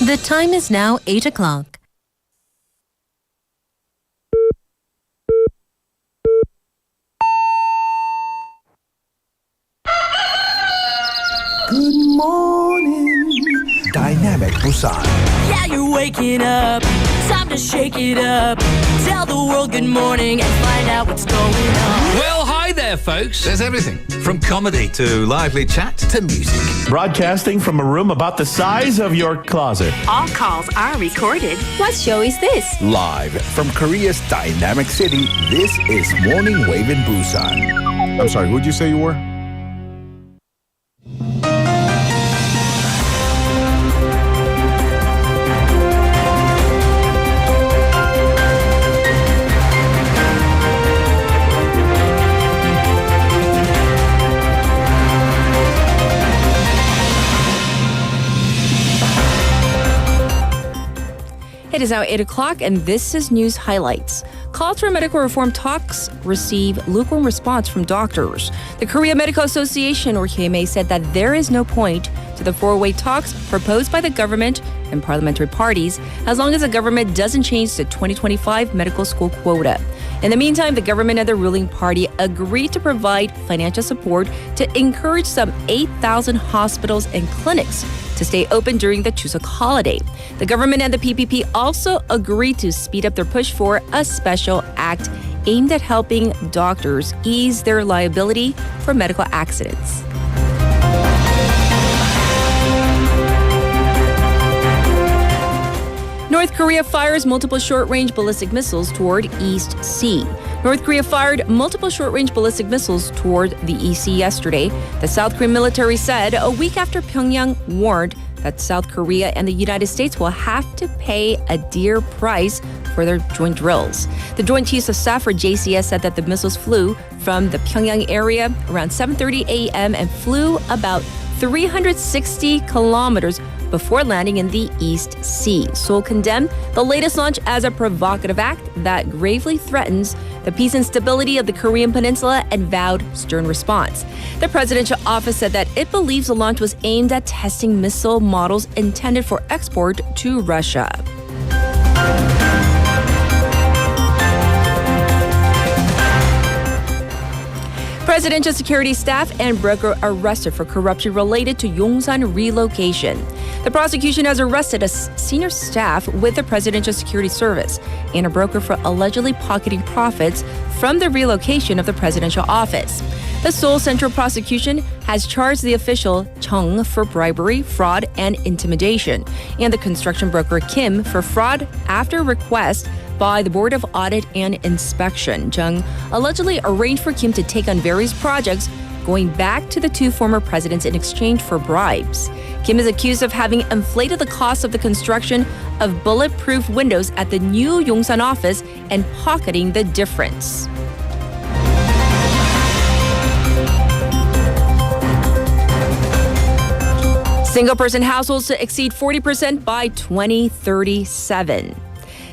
The time is now 8 o'clock. Good morning, Dynamic Busan. Yeah, you're waking up. Time to shake it up. Tell the world good morning and find out what's going on. Well, hi there, folks. There's everything from comedy to lively chat to music. Broadcasting from a room about the size of your closet. All calls are recorded. What show is this? Live from Korea's dynamic city, this is Morning Wave in Busan. I'm sorry, who'd you say you were? It is now 8 o'clock, and this is news highlights. Calls for medical reform talks receive lukewarm response from doctors. The Korea Medical Association, or KMA, said that there is no point to the four-way talks proposed by the government and parliamentary parties as long as the government doesn't change the 2025 medical school quota. In the meantime, the government and the ruling party agreed to provide financial support to encourage some 8,000 hospitals and clinics to stay open during the Chuseok holiday. The government and the PPP also agreed to speed up their push for a special act aimed at helping doctors ease their liability for medical accidents. North Korea fires multiple short-range ballistic missiles toward East Sea. North Korea fired multiple short-range ballistic missiles toward the EC yesterday, the South Korean military said a week after Pyongyang warned that South Korea and the United States will have to pay a dear price for their joint drills. The Joint Chiefs of Staff for JCS said that the missiles flew from the Pyongyang area around 7:30 a.m. and flew about 360 kilometers before landing in the East Sea. Seoul condemned the latest launch as a provocative act that gravely threatens the peace and stability of the Korean peninsula and vowed stern response. The presidential office said that it believes the launch was aimed at testing missile models intended for export to Russia. Presidential security staff and broker arrested for corruption related to Yongsan relocation. The prosecution has arrested a senior staff with the Presidential Security Service and a broker for allegedly pocketing profits from the relocation of the presidential office. The Seoul Central Prosecution has charged the official Chung for bribery, fraud, and intimidation, and the construction broker Kim for fraud after request by the Board of Audit and Inspection. Chung allegedly arranged for Kim to take on various projects going back to the two former presidents in exchange for bribes. Kim is accused of having inflated the cost of the construction of bulletproof windows at the new Yongsan office and pocketing the difference. Single-person households to exceed 40% by 2037.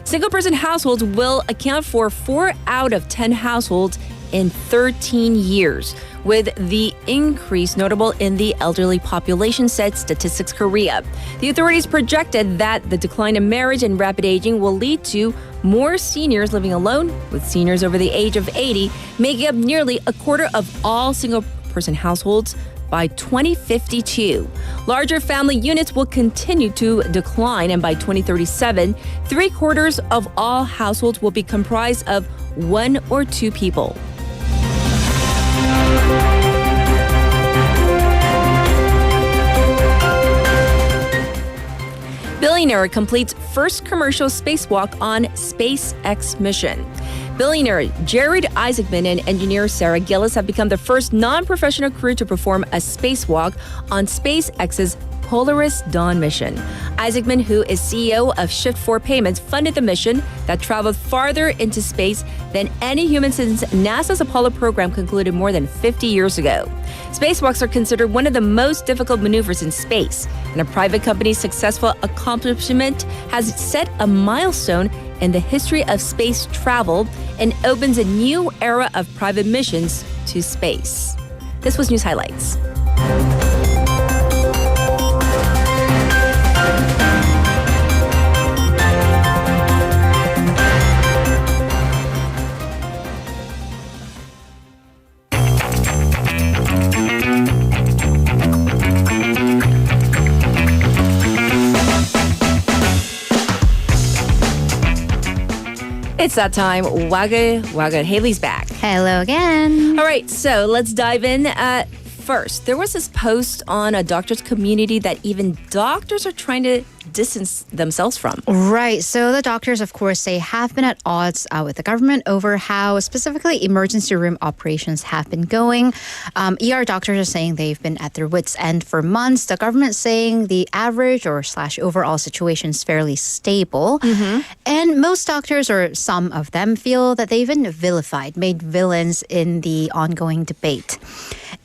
Single-person households will account for 4 out of 10 households in 13 years, with the increase notable in the elderly population, said Statistics Korea. The authorities projected that the decline in marriage and rapid aging will lead to more seniors living alone, with seniors over the age of 80 making up nearly a quarter of all single-person households by 2052. Larger family units will continue to decline, and by 2037, 3/4 of all households will be comprised of 1 or 2 people. Billionaire completes first commercial spacewalk on SpaceX mission. Billionaire Jared Isaacman and engineer Sarah Gillis have become the first non-professional crew to perform a spacewalk on SpaceX's Polaris Dawn mission. Isaacman, who is CEO of Shift4 Payments, funded the mission that traveled farther into space than any human since NASA's Apollo program concluded more than 50 years ago. Spacewalks are considered one of the most difficult maneuvers in space, and a private company's successful accomplishment has set a milestone in the history of space travel and opens a new era of private missions to space. This was News Highlights. It's that time. Wagga. Haley's back. Hello again. All right, so let's dive in. First, there was this post on a doctor's community that even doctors are trying to distance themselves from. Right. So the doctors, of course, they have been at odds with the government over how specifically emergency room operations have been going. ER doctors are saying they've been at their wits' end for months. The government saying the average or / overall situation is fairly stable. And most doctors, or some of them, feel that they've been vilified, made villains in the ongoing debate.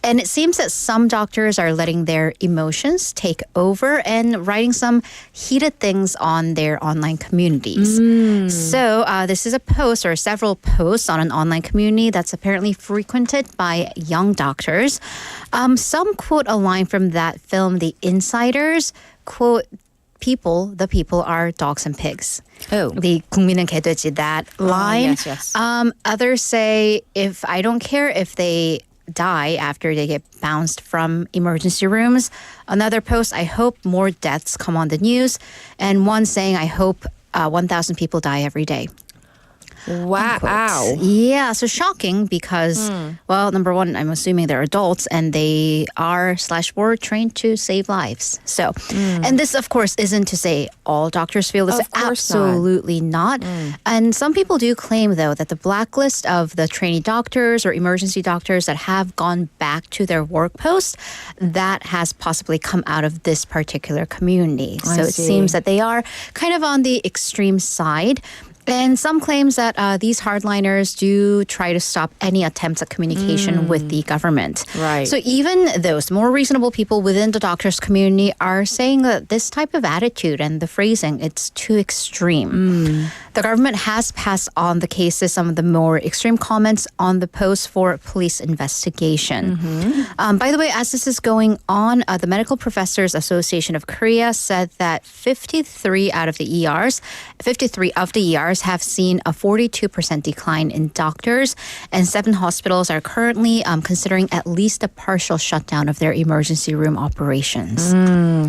And it seems that some doctors are letting their emotions take over and writing some heated things on their online communities. So this is a post or several posts on an online community that's apparently frequented by young doctors. Some quote a line from that film, The Insiders, quote, the people are dogs and pigs. Oh. The 국민은 개돼지, that line. Yes. Others say, if I don't care if they die after they get bounced from emergency rooms. Another post, I hope more deaths come on the news. And one saying, I hope 1,000 people die every day. Wow. Yeah, so shocking because, well, number one, I'm assuming they're adults and they were trained to save lives. So, and this, of course, isn't to say all doctors feel this. Of course Absolutely not. And some people do claim, though, that the blacklist of the trainee doctors or emergency doctors that have gone back to their work posts, that has possibly come out of this particular community. So it seems that they are kind of on the extreme side. And some claims that these hardliners do try to stop any attempts at communication with the government. Right. So even those more reasonable people within the doctors community are saying that this type of attitude and the phrasing, it's too extreme. The government has passed on the cases, some of the more extreme comments on the post for police investigation. By the way, as this is going on, the Medical Professors Association of Korea said that 53 of the ERs have seen a 42% decline in doctors, and 7 hospitals are currently considering at least a partial shutdown of their emergency room operations.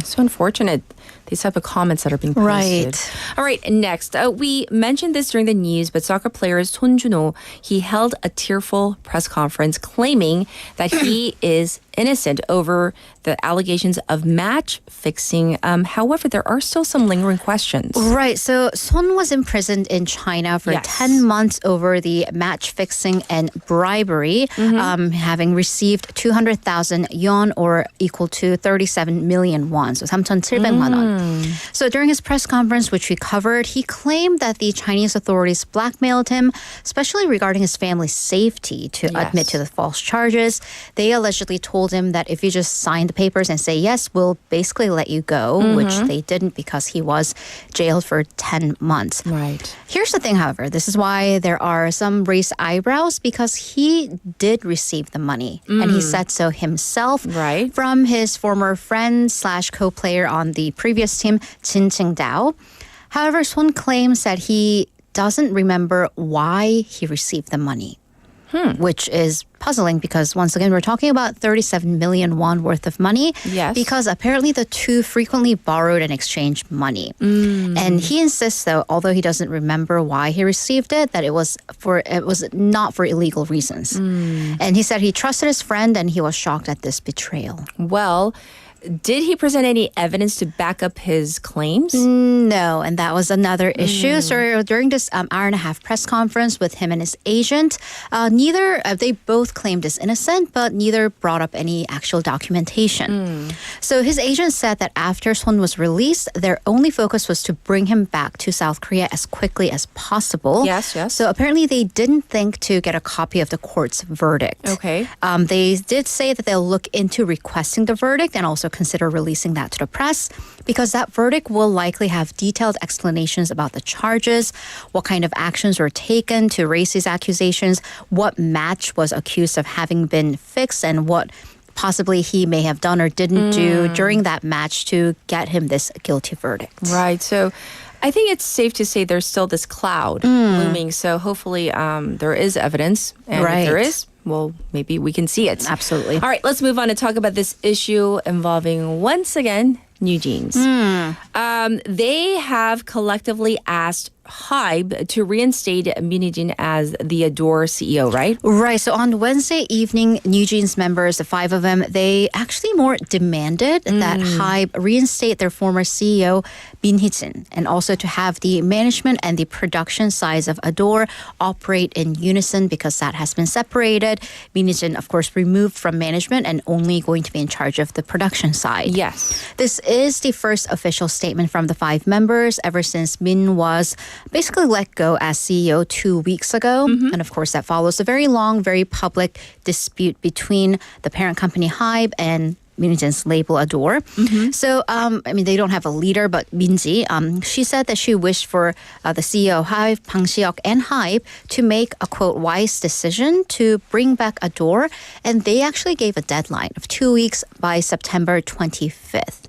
So unfortunate, these type of comments that are being posted. Right. All right, next. We mentioned this during the news, but soccer player Son Juno, he held a tearful press conference claiming that he is innocent over the allegations of match fixing. However, there are still some lingering questions. Right. So Son was imprisoned in China for 10 months over the match fixing and bribery, having received 200,000 yuan or equal to 37 million won, so 3,700만 원. So during his press conference, which we covered, he claimed that the Chinese authorities blackmailed him, especially regarding his family's safety, to admit to the false charges. They allegedly told him that if you just sign the papers and say, yes, we'll basically let you go, which they didn't because he was jailed for 10 months. Right. Here's the thing, however, this is why there are some raised eyebrows, because he did receive the money and he said so himself from his former friend / co-player on the previous team, Jin Qingdao. However, Son claims that he doesn't remember why he received the money. Which is puzzling because, once again, we're talking about 37 million won worth of money. Yes. Because apparently the two frequently borrowed and exchanged money. And he insists, though, although he doesn't remember why he received it, that it was not for illegal reasons. And he said he trusted his friend and he was shocked at this betrayal. Well, did he present any evidence to back up his claims? No, and that was another issue. So during this hour and a half press conference with him and his agent, they both claimed he's innocent, but neither brought up any actual documentation. So his agent said that after Son was released, their only focus was to bring him back to South Korea as quickly as possible. Yes. So apparently they didn't think to get a copy of the court's verdict. Okay. They did say that they'll look into requesting the verdict and also consider releasing that to the press, because that verdict will likely have detailed explanations about the charges, what kind of actions were taken to raise these accusations, what match was accused of having been fixed, and what possibly he may have done or didn't do during that match to get him this guilty verdict. Right. So I think it's safe to say there's still this cloud looming. So hopefully there is evidence. And if there is, well, maybe we can see it. Absolutely. All right, let's move on to talk about this issue involving, once again, New Jeans. They have collectively asked Hybe to reinstate Minijin as the Adore CEO, right? Right. So on Wednesday evening, New Jeans members, the 5 of them, they actually more demanded that Hybe reinstate their former CEO, Min Hee-jin, and also to have the management and the production sides of Adore operate in unison, because that has been separated. Min Hee-jin, of course, removed from management and only going to be in charge of the production side. Yes. This is the first official statement from the 5 members ever since Min was basically let go as CEO 2 weeks ago. And of course, that follows a very long, very public dispute between the parent company Hybe and Minijin's label Adore. So, they don't have a leader, but Minji, she said that she wished for the CEO Hybe, Bang Si-hyuk, and Hybe to make a, quote, wise decision to bring back Adore. And they actually gave a deadline of 2 weeks by September 25th.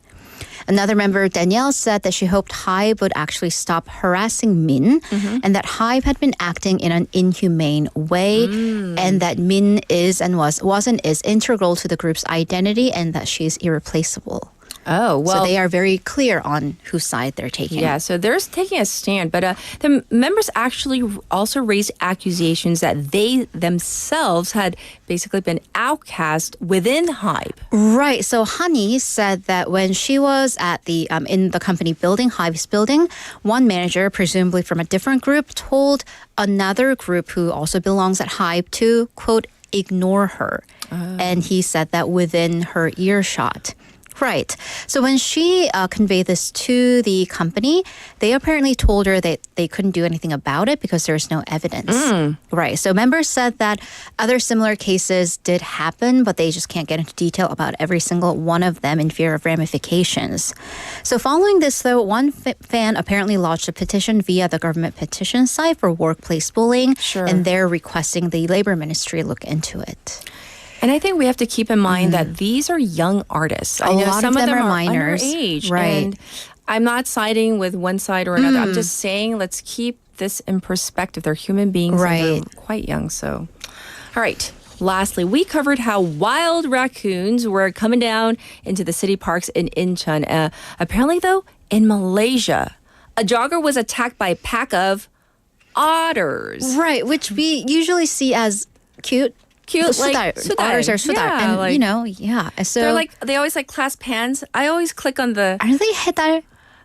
Another member, Danielle, said that she hoped Hybe would actually stop harassing Min and that Hybe had been acting in an inhumane way and that Min is and was and is integral to the group's identity and that she's irreplaceable. Oh, well. So they are very clear on whose side they're taking. Yeah, so they're taking a stand. But the members actually also raised accusations that they themselves had basically been outcast within Hybe. Right. So Honey said that when she was at the in the company building, Hybe's building, one manager, presumably from a different group, told another group who also belongs at Hybe to, quote, ignore her. And he said that within her earshot. Right. So when she conveyed this to the company, they apparently told her that they couldn't do anything about it because there's no evidence. Right. So members said that other similar cases did happen, but they just can't get into detail about every single one of them in fear of ramifications. So following this, though, one fan apparently lodged a petition via the government petition site for workplace bullying, and they're requesting the labor ministry look into it. And I think we have to keep in mind that these are young artists. I know lot some of of them them are are minors. underage. Right. And I'm not siding with one side or another. I'm just saying let's keep this in perspective. They're human beings. Right. And they're quite young. So, all right. Lastly, we covered how wild raccoons were coming down into the city parks in Incheon. Apparently, though, in Malaysia, a jogger was attacked by a pack of otters. Right, which we usually see as cute. Like sudar. Otters are sudar. Yeah, and, like, you know, yeah. So they're like, they always like clasp hands. I always click on the... Are they hedar?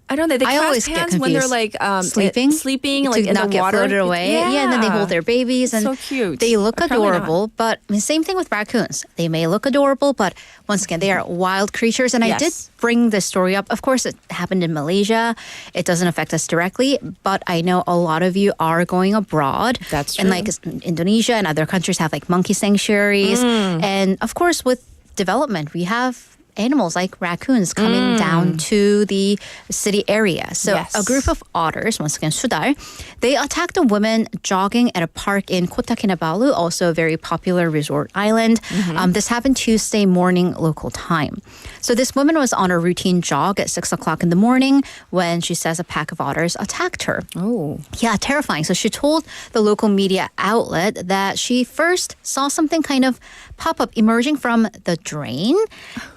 I don't know. They I clasp always get hands when they're confused. like sleeping, like to in not the get water. floated away. Yeah, and then they hold their babies, and so cute. they look Apparently not. adorable. But I mean, same thing with raccoons. They may look adorable, but once again, they are wild creatures. And I did bring this story up. Of course, it happened in Malaysia. It doesn't affect us directly, but I know a lot of you are going abroad. That's true. And like Indonesia and other countries have like monkey sanctuaries, and of course, with development, we have animals like raccoons coming down to the city area. So a group of otters, once again, sudar, they attacked a woman jogging at a park in Kota Kinabalu, also a very popular resort island. This happened Tuesday morning local time. So this woman was on a routine jog at 6 o'clock in the morning when she says a pack of otters attacked her. Oh. Yeah, terrifying. So she told the local media outlet that she first saw something kind of pop up emerging from the drain,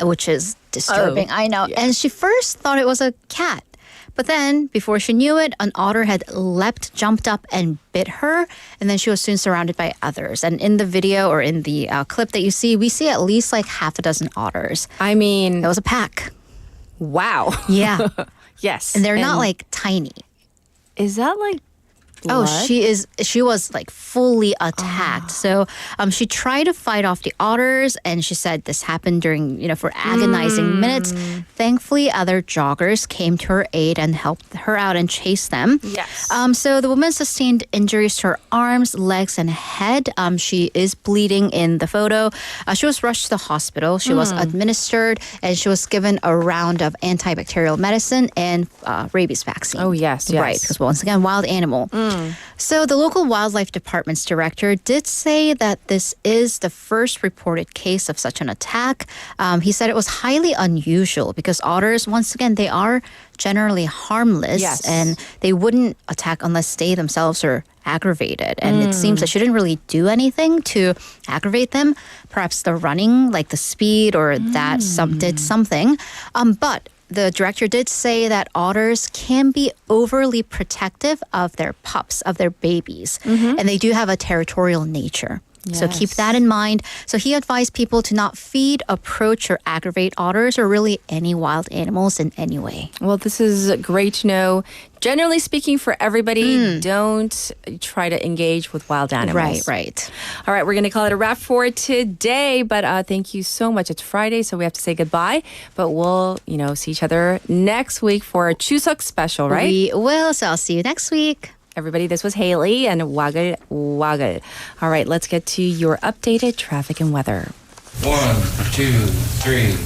which is disturbing, I know. And she first thought it was a cat. But then, before she knew it, an otter had jumped up and bit her. And then she was soon surrounded by others. And in the video or in the clip that you see, we see at least like half a dozen otters. I mean... It was a pack. Wow. Yeah. Yes. And they're not like tiny. Is that like Oh, blood? she was like fully attacked. So she tried to fight off the otters, and she said this happened during, for agonizing minutes. Thankfully, other joggers came to her aid and helped her out and chased them. Yes. So the woman sustained injuries to her arms, legs, and head. She is bleeding in the photo. She was rushed to the hospital. She was administered, and she was given a round of antibacterial medicine and rabies vaccine. Oh, yes. Right, because once again, wild animal. So the local wildlife department's director did say that this is the first reported case of such an attack. He said it was highly unusual because otters, once again, they are generally harmless and they wouldn't attack unless they themselves are aggravated. And it seems that she didn't really do anything to aggravate them. Perhaps the running, like the speed or that did something. But the director did say that otters can be overly protective of their pups, of their babies, and they do have a territorial nature. So keep that in mind. So he advised people to not feed, approach, or aggravate otters or really any wild animals in any way. Well, this is great to know. Generally speaking, for everybody, don't try to engage with wild animals. Right. All right, we're going to call it a wrap for today. But thank you so much. It's Friday, so we have to say goodbye. But we'll, see each other next week for a Chuseok special, right? We will. So I'll see you next week. Everybody, this was Haley and Waggle Waggle. All right, let's get to your updated traffic and weather. 1, 2, 3.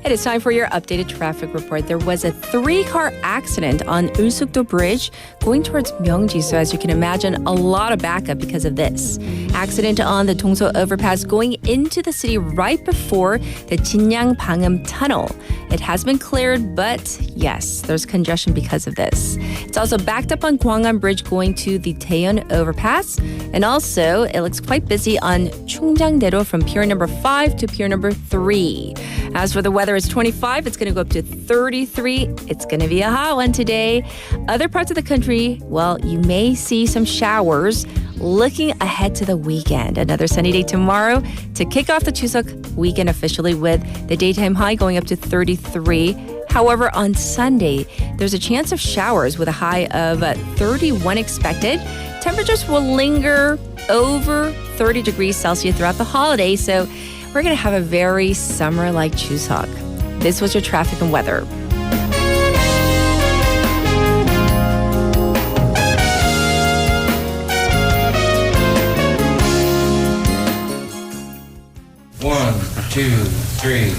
It right, it's time for your updated traffic report. There was a 3-car accident on Ulsukdo Bridge going towards Myeongji. So as you can imagine, a lot of backup because of this. Accident on the Dongso overpass going into the city right before the Jinyang Bangum Tunnel. It has been cleared, but yes, there's congestion because of this. It's also backed up on Gwangan Bridge going to the Taeyeon overpass. And also, it looks quite busy on Chungjang-daero from pier number 5 to pier number 3. As for the weather, it's 25. It's going to go up to 33. It's going to be a hot one today. Other parts of the country, well, you may see some showers. Looking ahead to the weekend, another sunny day tomorrow to kick off the Chuseok weekend officially with the daytime high going up to 33. However, on Sunday, there's a chance of showers with a high of 31 expected. Temperatures will linger over 30 degrees Celsius throughout the holiday, so we're going to have a very summer-like Chuseok. This was your traffic and weather. One, two, three.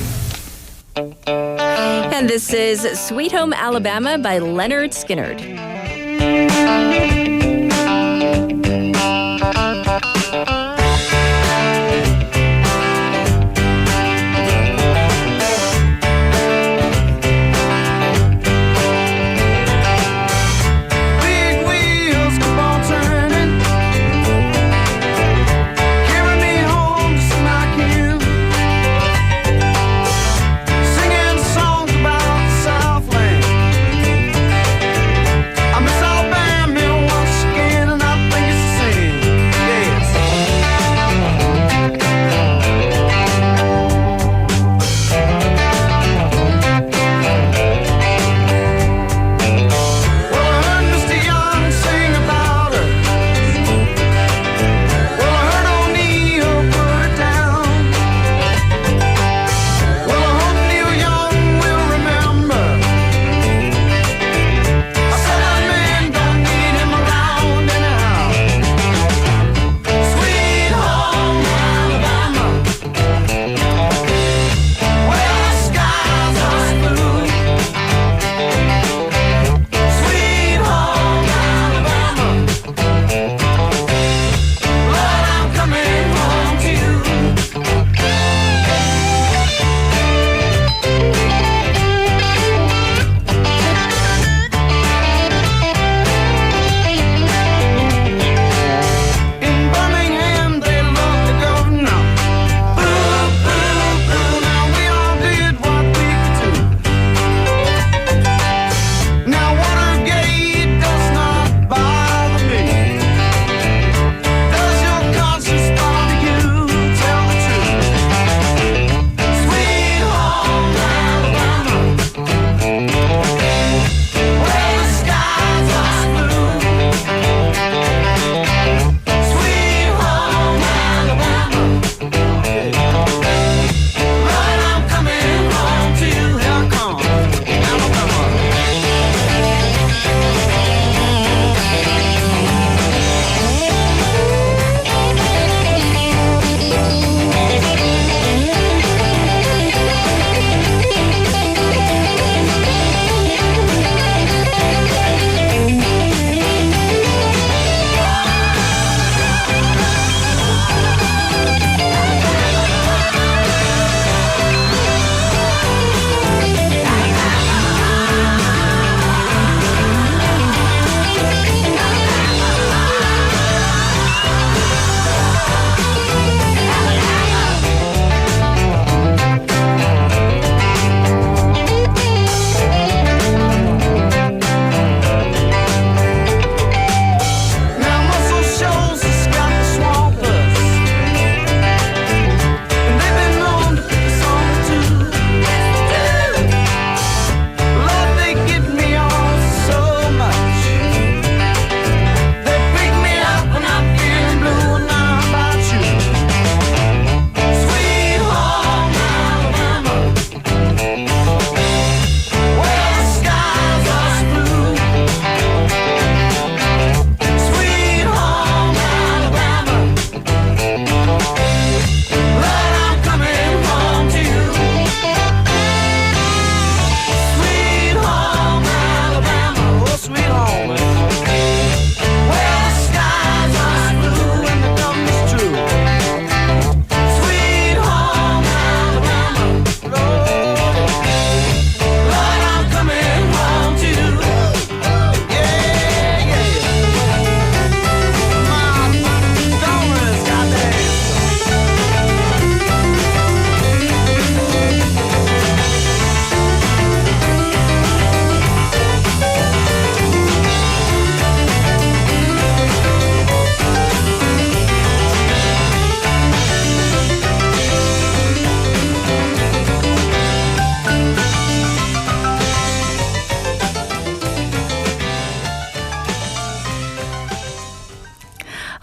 And this is Sweet Home Alabama by Leonard Skinnard. Big wheels keep on turning, carry me home to smack you, singing songs about the Southland.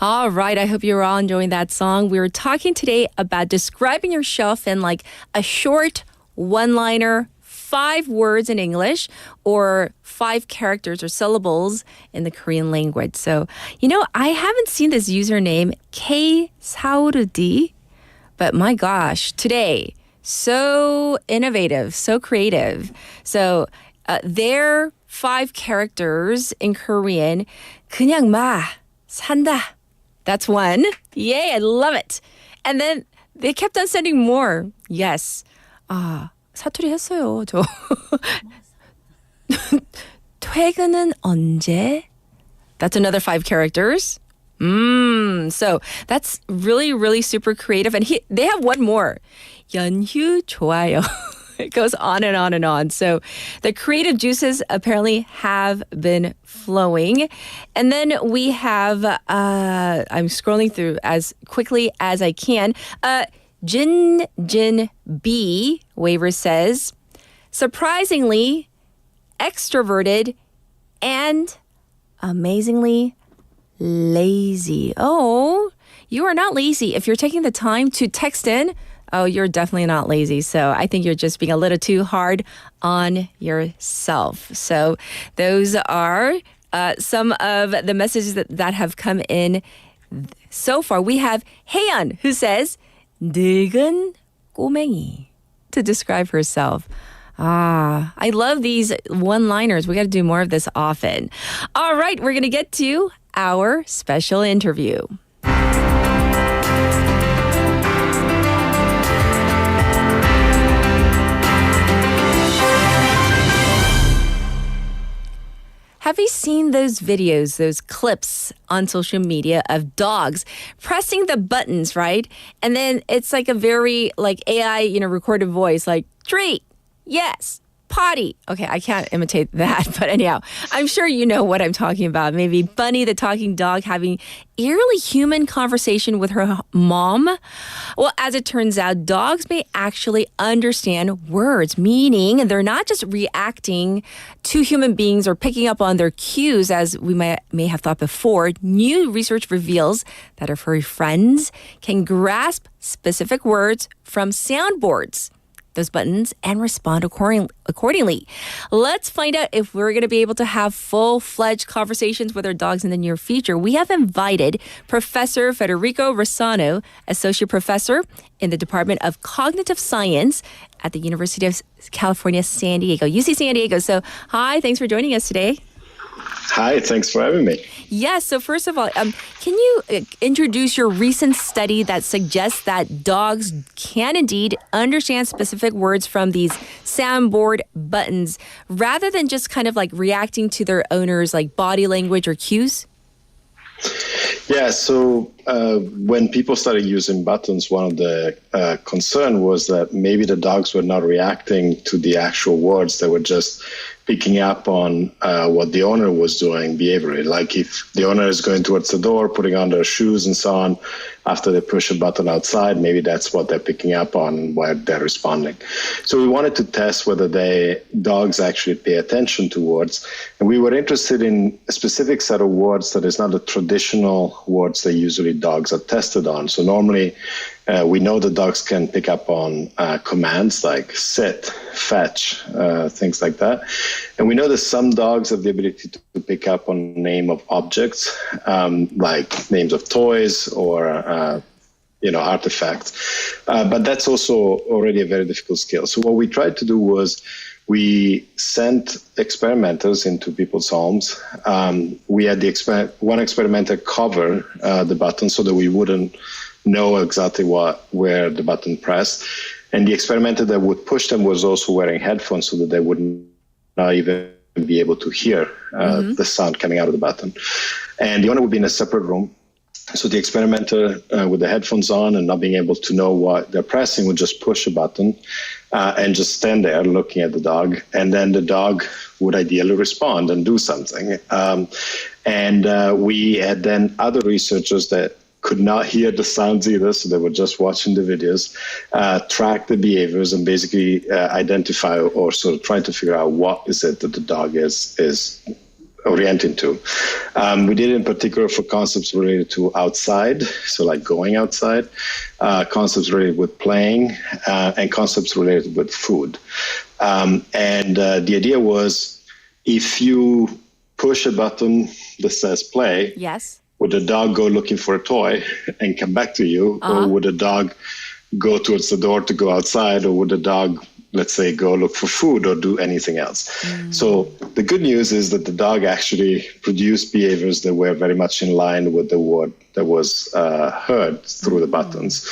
All right. I hope you're all enjoying that song. We were talking today about describing yourself in like a short one-liner, 5 words in English, or 5 characters or syllables in the Korean language. So, I haven't seen this username, K-Saurudi, but my gosh, today, so innovative, so creative. So, their 5 characters in Korean, 그냥 마, 산다. That's one. Yay, I love it. And then they kept on sending more. Yes. 사투리 했어요, 저. 퇴근은 언제? That's another 5 characters. So that's really, really super creative. And they have one more. 연휴 좋아요. It goes on and on and on. So the creative juices apparently have been flowing. And then we have, I'm scrolling through as quickly as I can. Jin B, Waver says, surprisingly extroverted and amazingly lazy. Oh, you are not lazy. If you're taking the time to text in, oh, you're definitely not lazy. So I think you're just being a little too hard on yourself. So those are some of the messages that have come in so far. We have Haeyeon, who says, 늙은 꼬맹이, to describe herself. I love these one-liners. We got to do more of this often. All right, we're going to get to our special interview. Have you seen those videos, those clips on social media of dogs pressing the buttons, right? And then it's like a very AI, recorded voice, like treat, yes, potty. Okay, I can't imitate that, but anyhow, I'm sure you know what I'm talking about. Maybe Bunny the talking dog having eerily human conversation with her mom. Well, as it turns out, dogs may actually understand words, meaning they're not just reacting to human beings or picking up on their cues as we may have thought before. New research reveals that our furry friends can grasp specific words from soundboards, those buttons, and respond accordingly. Let's find out if we're going to be able to have full-fledged conversations with our dogs in the near future. We have invited Professor Federico Rossano, Associate Professor in the Department of Cognitive Science at the University of California, San Diego, UC San Diego. So, hi, thanks for joining us today. Hi, thanks for having me. Yes, so first of all, can you introduce your recent study that suggests that dogs can indeed understand specific words from these soundboard buttons rather than just kind of like reacting to their owners' like body language or cues? Yeah, so when people started using buttons, one of the concern was that maybe the dogs were not reacting to the actual words. They were just picking up on what the owner was doing behaviorally. Like if the owner is going towards the door, putting on their shoes and so on, after they push a button outside, maybe that's what they're picking up on, why they're responding. So we wanted to test whether dogs actually pay attention to words. And we were interested in a specific set of words that is not the traditional words that usually dogs are tested on. So normally we know that dogs can pick up on commands like sit, fetch, things like that. And we know that some dogs have the ability to pick up on name of objects, like names of toys or artifacts. But that's also already a very difficult skill. So what we tried to do was we sent experimenters into people's homes. We had one experimenter cover the button so that we wouldn't know exactly where the button pressed. And the experimenter that would push them was also wearing headphones so that they would not even be able to hear the sound coming out of the button. And the owner would be in a separate room. So the experimenter with the headphones on and not being able to know what they're pressing would just push a button and just stand there looking at the dog. And then the dog would ideally respond and do something. And we had then other researchers that could not hear the sounds either, so they were just watching the videos, track the behaviors, and basically identify or sort of trying to figure out what is it that the dog is orienting to. We did it in particular for concepts related to outside, so like going outside, concepts related with playing, and concepts related with food. The idea was, if you push a button that says play, yes, would the dog go looking for a toy and come back to you, or would the dog go towards the door to go outside, or would the dog, let's say, go look for food or do anything else? So the good news is that the dog actually produced behaviors that were very much in line with the word that was heard through the buttons.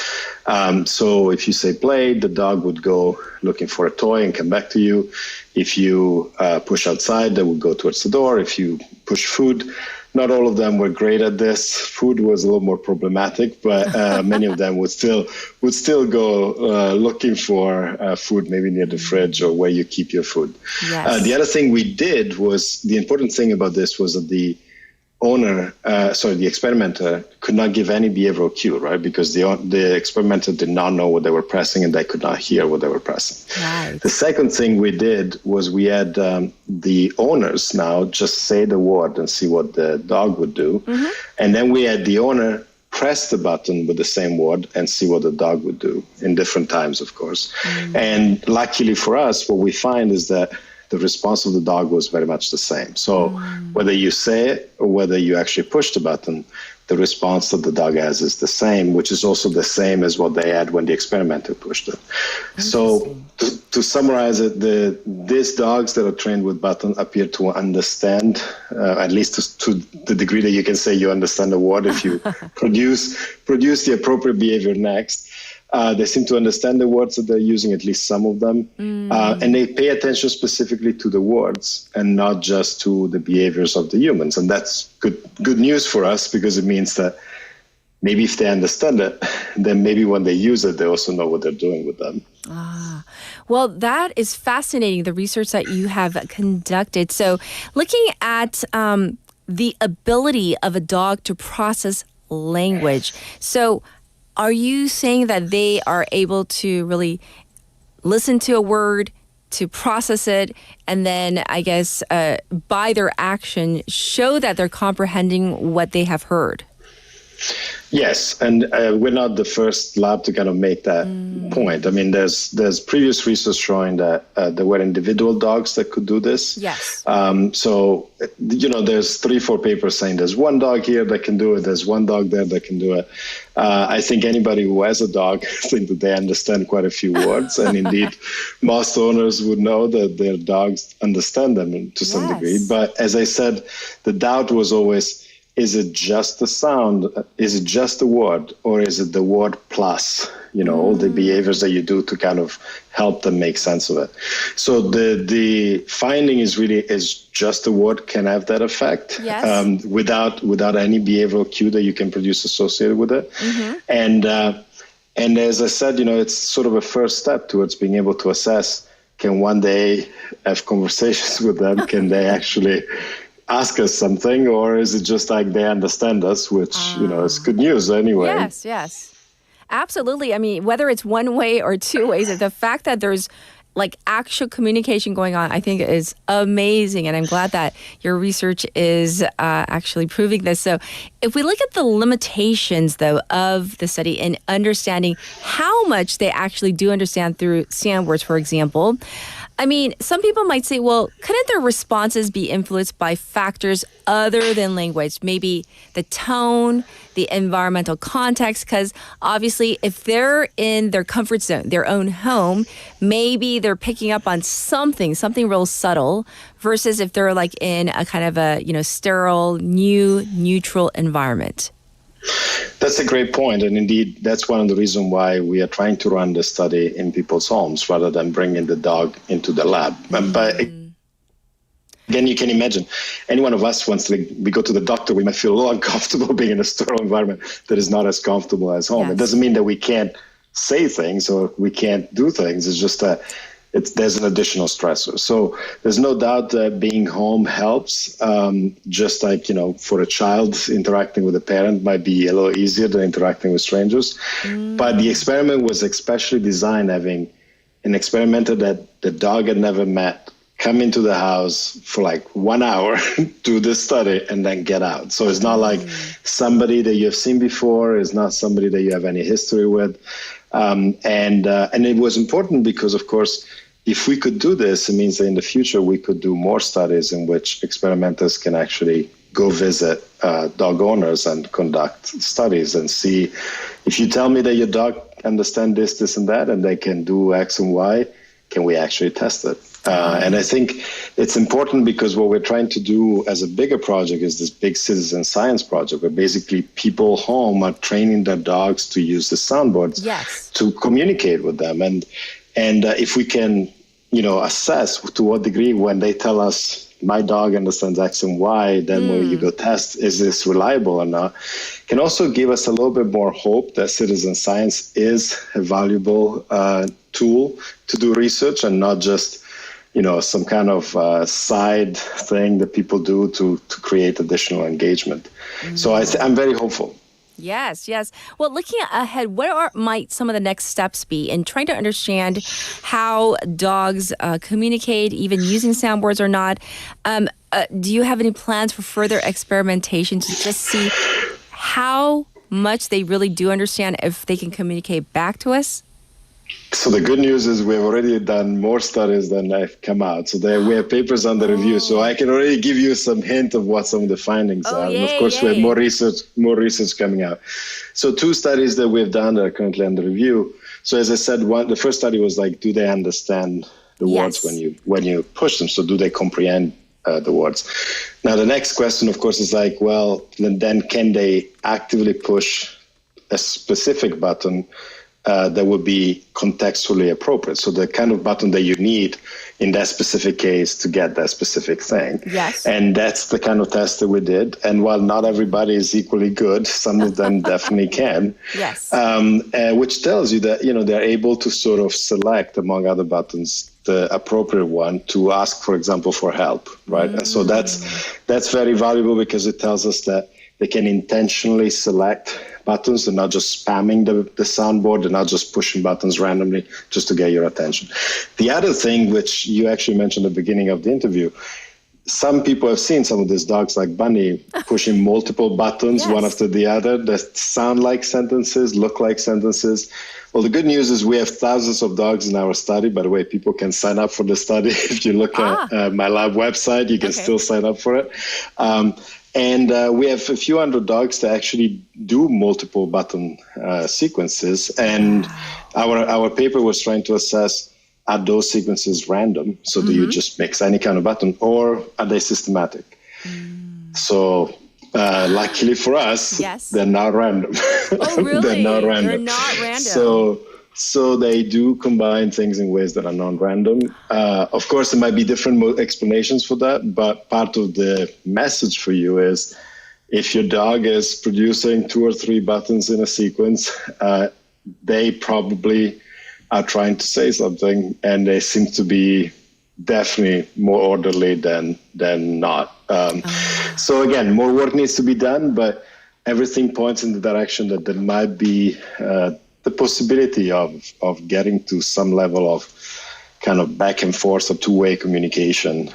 So if you say play, the dog would go looking for a toy and come back to you. If you push outside, they would go towards the door. If you push food, not all of them were great at this. Food was a little more problematic, but many of them would still go looking for food, maybe near the fridge or where you keep your food. Yes. The other thing we did was, the important thing about this was that the experimenter could not give any behavioral cue, right? Because the experimenter did not know what they were pressing and they could not hear what they were pressing. Right. The second thing we did was we had the owners now just say the word and see what the dog would do. And then we had the owner press the button with the same word and see what the dog would do in different times, of course. And luckily for us, what we find is that the response of the dog was very much the same. So whether you say it or whether you actually push the button, the response that the dog has is the same, which is also the same as what they had when the experimenter pushed it. So to summarize it, these dogs that are trained with button appear to understand, at least to the degree that you can say you understand the word if you produce the appropriate behavior next. They seem to understand the words that they're using, at least some of them. And they pay attention specifically to the words and not just to the behaviors of the humans. And that's good news for us, because it means that maybe if they understand it, then maybe when they use it, they also know what they're doing with them. Well, that is fascinating, the research that you have conducted. So looking at the ability of a dog to process language. So are you saying that they are able to really listen to a word, to process it, and then, I guess, by their action, show that they're comprehending what they have heard? Yes, and we're not the first lab to kind of make that point. I mean, there's previous research showing that there were individual dogs that could do this. Yes. So, there's 3-4 papers saying there's one dog here that can do it, there's one dog there that can do it. I think anybody who has a dog think that they understand quite a few words, and indeed, most owners would know that their dogs understand them to some degree. But as I said, the doubt was always, is it just the sound? Is it just the word? Or is it the word plus, all the behaviors that you do to kind of help them make sense of it? So the finding is just the word can have that effect without any behavioral cue that you can produce associated with it. And as I said, it's sort of a first step towards being able to assess, can one day have conversations with them? Can they actually ask us something, or is it just like they understand us, which, is good news anyway? Yes. Absolutely. I mean, whether it's one way or two ways, the fact that there's like actual communication going on, I think is amazing. And I'm glad that your research is actually proving this. So if we look at the limitations, though, of the study in understanding how much they actually do understand through sound words, for example, I mean, some people might say, well, couldn't their responses be influenced by factors other than language? Maybe the tone, the environmental context, because obviously if they're in their comfort zone, their own home, maybe they're picking up on something real subtle, versus if they're like in a kind of a, sterile, neutral environment. That's a great point. And indeed, that's one of the reasons why we are trying to run the study in people's homes rather than bringing the dog into the lab. But again, you can imagine any one of us, once we go to the doctor, we might feel a little uncomfortable being in a sterile environment that is not as comfortable as home. Yes. It doesn't mean that we can't say things or we can't do things. It's just that there's an additional stressor. So there's no doubt that being home helps. Just like, for a child, interacting with a parent might be a little easier than interacting with strangers. But the experiment was especially designed having an experimenter that the dog had never met come into the house for like 1 hour, do this study, and then get out. So it's not like somebody that you have seen before. It's not somebody that you have any history with. And it was important because, of course, if we could do this, it means that in the future we could do more studies in which experimenters can actually go visit dog owners and conduct studies and see, if you tell me that your dog understands this, and that, and they can do X and Y, can we actually test it? And I think it's important because what we're trying to do as a bigger project is this big citizen science project where basically people home are training their dogs to use the soundboards to communicate with them. And if we can, assess to what degree when they tell us my dog understands X and Y, then when you go test, is this reliable or not, can also give us a little bit more hope that citizen science is a valuable tool to do research and not just some kind of side thing that people do to create additional engagement. So I'm very hopeful. Yes. Well, looking ahead, what might some of the next steps be in trying to understand how dogs communicate, even using soundboards or not? Do you have any plans for further experimentation to just see how much they really do understand if they can communicate back to us? So the good news is we've already done more studies than have come out. So we have papers under review. So I can already give you some hint of what some of the findings are. And of course, we have more research coming out. So 2 studies that we've done that are currently under review. So as I said, the first study was like, do they understand the words when you push them? So do they comprehend the words? Now, the next question, of course, is like, well, then can they actively push a specific button that would be contextually appropriate. So the kind of button that you need in that specific case to get that specific thing. Yes. And that's the kind of test that we did. And while not everybody is equally good, some of them definitely can. Yes. Which tells you that, they're able to sort of select among other buttons the appropriate one to ask, for example, for help, right? And so that's very valuable because it tells us that they can intentionally select buttons. They're not just spamming the soundboard. They're not just pushing buttons randomly just to get your attention. The other thing, which you actually mentioned at the beginning of the interview, some people have seen some of these dogs like Bunny pushing multiple buttons one after the other that sound like sentences, look like sentences. Well, the good news is we have thousands of dogs in our study. By the way, people can sign up for the study. If you look at my lab website, you can still sign up for it. And we have a few hundred dogs that actually do multiple button sequences. And our paper was trying to assess, are those sequences random? So do you just mix any kind of button, or are they systematic? So luckily for us, they're not random. Oh, really? They're not random. They're not random. So they do combine things in ways that are non-random. Of course, there might be different explanations for that, but part of the message for you is if your dog is producing 2 or 3 buttons in a sequence, they probably are trying to say something, and they seem to be definitely more orderly than not. So again, more work needs to be done, but everything points in the direction that there might be the possibility of getting to some level of kind of back and forth or two-way communication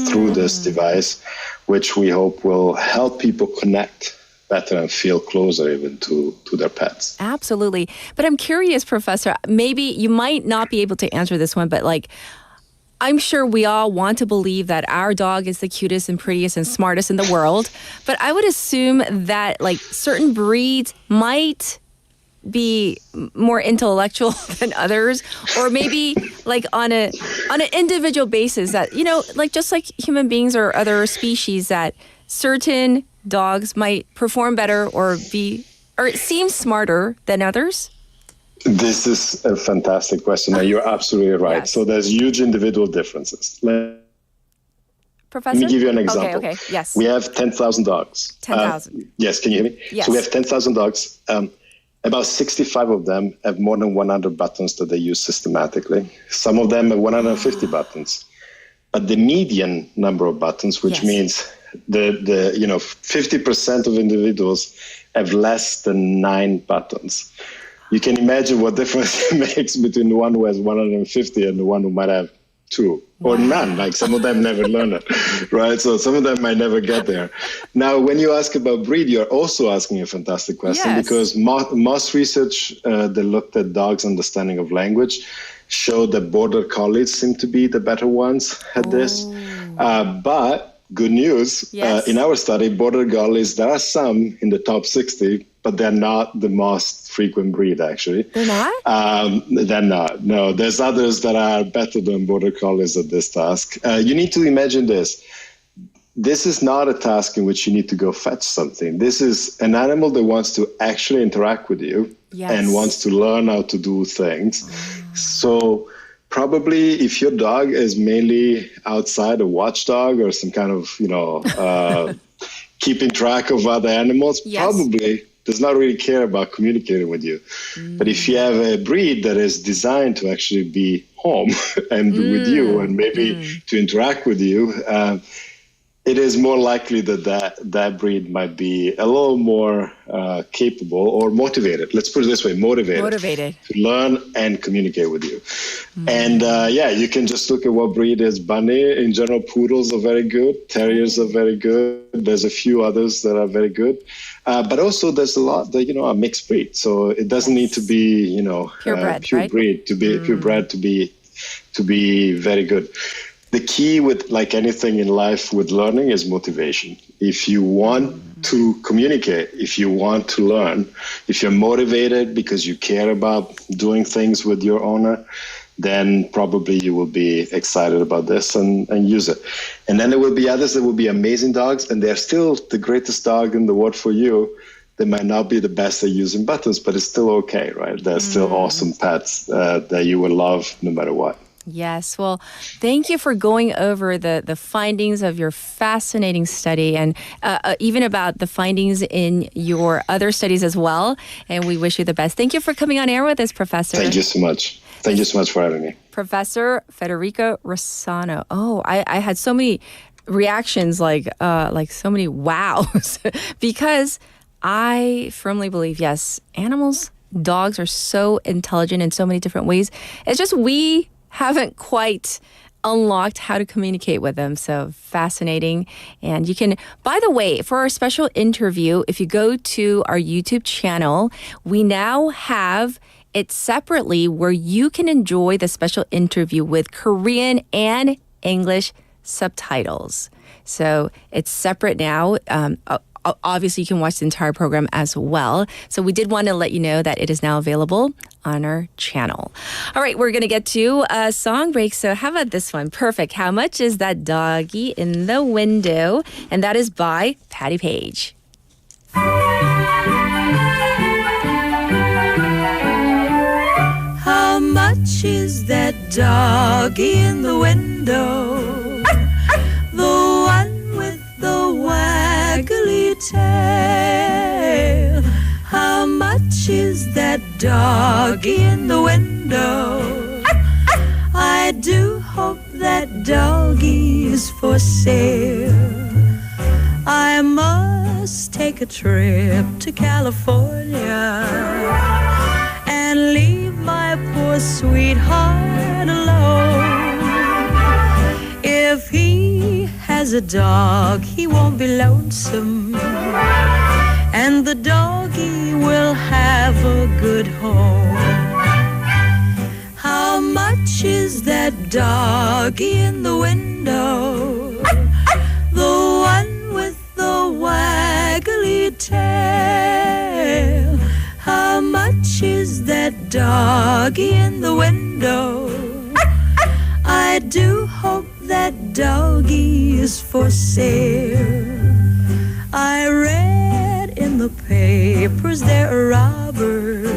through this device, which we hope will help people connect better and feel closer even to their pets. Absolutely. But I'm curious, Professor, maybe you might not be able to answer this one, but I'm sure we all want to believe that our dog is the cutest and prettiest and smartest in the world. But I would assume that certain breeds might be more intellectual than others, or maybe on an individual basis that, just like human beings or other species, that certain dogs might perform better or seem smarter than others? This is a fantastic question. And you're absolutely right. Yes. So there's huge individual differences. Professor? Let me give you an example. Okay, yes. We have 10,000 dogs. 10,000. Yes, can you hear me? Yes. So we have 10,000 dogs. About 65 of them have more than 100 buttons that they use systematically. Some of them have 150 buttons. But the median number of buttons, which means the 50% of individuals have less than 9 buttons. You can imagine what difference it makes between the one who has 150 and the one who might have 2 or none. Like some of them never learn it, right? So some of them might never get there. Now, when you ask about breed, you're also asking a fantastic question because most research that looked at dogs' understanding of language showed that border collies seem to be the better ones at this. But good news, in our study, border collies, there are some in the top 60, but they're not the most frequent breed, actually. They're not? They're not. No, there's others that are better than border collies at this task. You need to imagine this. This is not a task in which you need to go fetch something. This is an animal that wants to actually interact with you and wants to learn how to do things. So probably if your dog is mainly outside a watchdog or some kind of, keeping track of other animals, probably does not really care about communicating with you. But if you have a breed that is designed to actually be home and with you and maybe to interact with you, it is more likely that breed might be a little more capable or motivated. Let's put it this way, motivated to learn and communicate with you. And you can just look at what breed is. Bunny, in general, poodles are very good. Terriers are very good. There's a few others that are very good. But also there's a lot that, are mixed breed. So it doesn't need to be, purebred, pure breed to be purebred to be very good. The key with like anything in life with learning is motivation. If you want to communicate, if you want to learn, if you're motivated because you care about doing things with your owner, then probably you will be excited about this and use it. And then there will be others that will be amazing dogs, and they're still the greatest dog in the world for you. They might not be the best at using buttons, but it's still okay, right? They're still awesome pets that you will love no matter what. Yes. Well, thank you for going over the findings of your fascinating study and even about the findings in your other studies as well. And we wish you the best. Thank you for coming on air with us, Professor. Thank you so much. Thank you so much for having me. Professor Federico Rossano. Oh, I had so many reactions, like so many wows, because I firmly believe, yes, dogs are so intelligent in so many different ways. It's just we haven't quite unlocked how to communicate with them. So fascinating. And you can, by the way, for our special interview, if you go to our YouTube channel, we now have it separately where you can enjoy the special interview with Korean and English subtitles. So it's separate now. Obviously, you can watch the entire program as well. So we did want to let you know that it is now available on our channel. All right, we're going to get to a song break. So how about this one? Perfect. How much is that doggy in the window? And that is by Patti Page. How much is that doggy in the window? The one with the waggly tail. How much is that doggy in the window? I do hope that doggy is for sale. I must take a trip to California and leave my poor sweetheart alone. If he has a dog, he won't be lonesome, and the doggy will have a good home. How much is that doggy in the window? The one with the waggly tail. How much is that doggy in the window? I do hope that doggy is for sale. I read in the papers there are robbers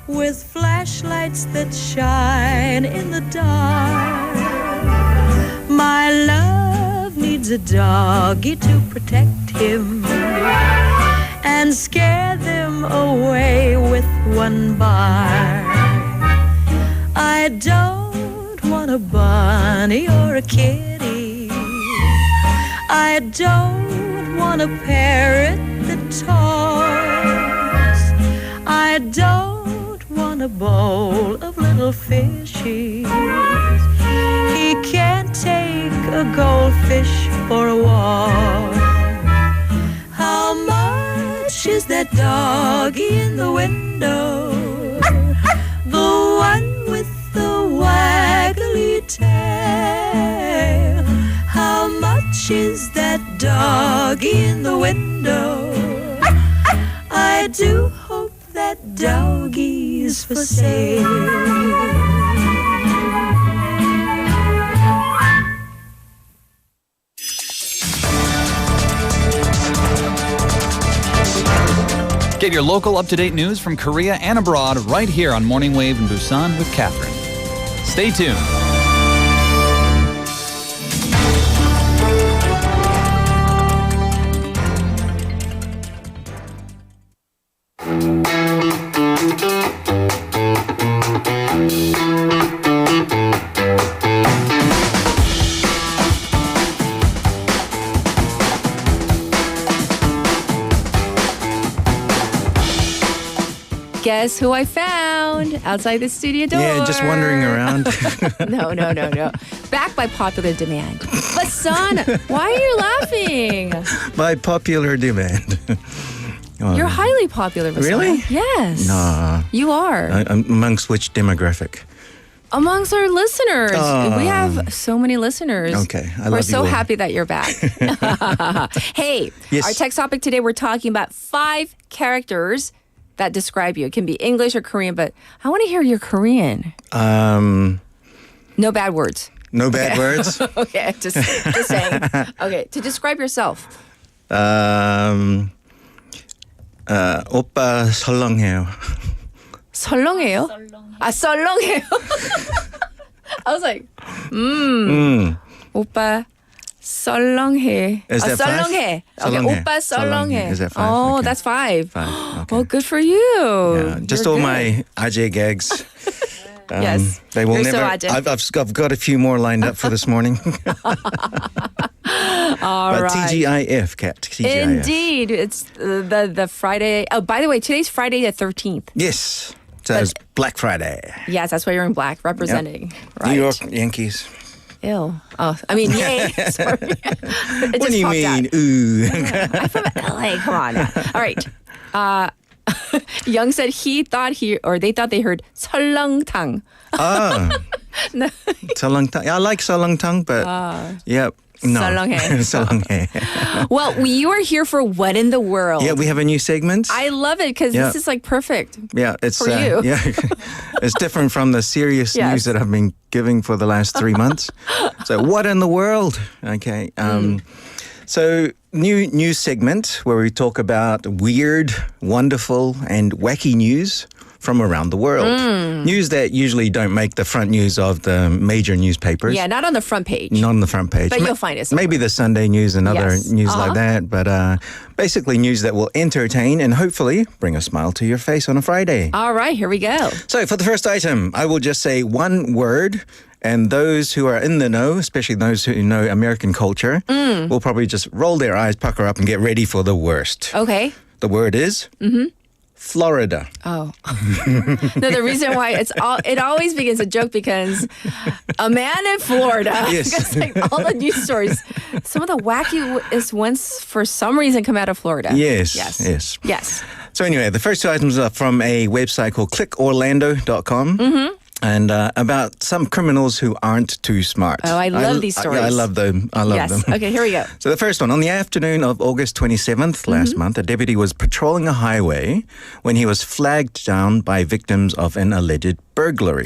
with flashlights that shine in the dark. My love needs a doggy to protect him and scare them away with one bark. I don't want a bunny or a kitty. I don't want a parrot that talks. I don't want a bowl of little fishies. a goldfish for a walk. How much is that doggy in the window? The one with the waggly tail. How much is that doggy in the window? I do hope that doggy's for sale. Get your local up-to-date news from Korea and abroad right here on Morning Wave in Busan with Catherine. Stay tuned. Guess who I found outside the studio door? Yeah, just wandering around. No. Back by popular demand. But son, why are you laughing? By popular demand. You're highly popular, Vasana. Really? Yes. Nah. You are. Amongst which demographic? Amongst our listeners. We have so many listeners. Okay, I love We're you so all. happy that you're back. Hey, Yes. our text topic today, we're talking about 5 characters that describe you. It can be English or Korean, but I want to hear your Korean. No bad words. No bad words? Okay, just saying. Okay, to describe yourself. 오빠 설렁해요. 설렁해요? 썰렁해요. I was like, 오빠 썰렁해. Is that 5? 썰렁해. Okay, 썰렁해. 오빠 썰렁해. Is that 5? Oh, Okay. that's 5. 5. Okay. Oh, good for you. Yeah, just You're all good. my Ajay gags. Yes, They will you're so never. Ajay. I've got a few more lined up for this morning. All But right. TGIF, Kat. TGIF. Indeed. It's the Friday. Oh, by the way, today's Friday the 13th. Yes. So it's Black Friday. Yes, that's why you're in black, representing. Right. New York Yankees. Ew. Oh, I mean, yay. Sorry. It What just do you popped mean? out. Ooh. I'm from LA. Come on. Now. All right. Young said they thought they heard 설렁탕. Ah. No. 설렁탕. I like 설렁탕, but yep. No. 설렁해. 설렁해. Well, you are here for What in the World? Yeah, we have a new segment. I love it because Yeah. this is like perfect. Yeah, it's for you. Yeah, it's different from the serious Yes. news that I've been giving for the last 3 months. So, what in the world? Okay. So, new segment where we talk about weird, wonderful, and wacky news from around the world. News that usually don't make the front news of the major newspapers. Yeah, not on the front page. Not on the front page. But you'll find it somewhere. Maybe the Sunday news and other Yes. news Uh-huh. like that. But basically news that will entertain and hopefully bring a smile to your face on a Friday. All right, here we go. So for the first item, I will just say one word. And those who are in the know, especially those who know American culture, will probably just roll their eyes, pucker up, and get ready for the worst. Okay. The word is Florida. Oh. No, the reason why it always begins a joke because a man in Florida. Yes. Because like all the news stories, some of the wackiest ones for some reason come out of Florida. Yes. Yes. So anyway, the first two items are from a website called clickorlando.com. And about some criminals who aren't too smart. Oh, I love these stories. I love them. I love them. Okay, here we go. So the first one, on the afternoon of August 27th last month, a deputy was patrolling a highway when he was flagged down by victims of an alleged burglary.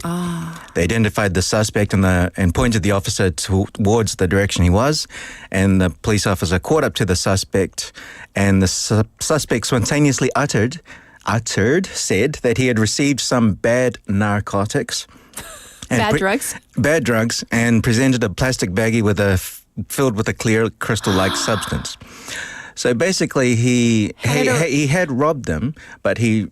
They identified the suspect and pointed the officer towards the direction he was, and the police officer caught up to the suspect, and the suspect spontaneously said that he had received some bad narcotics. Bad drugs? Bad drugs, and presented a plastic baggie filled with a clear crystal-like substance. So basically, he had robbed them, but he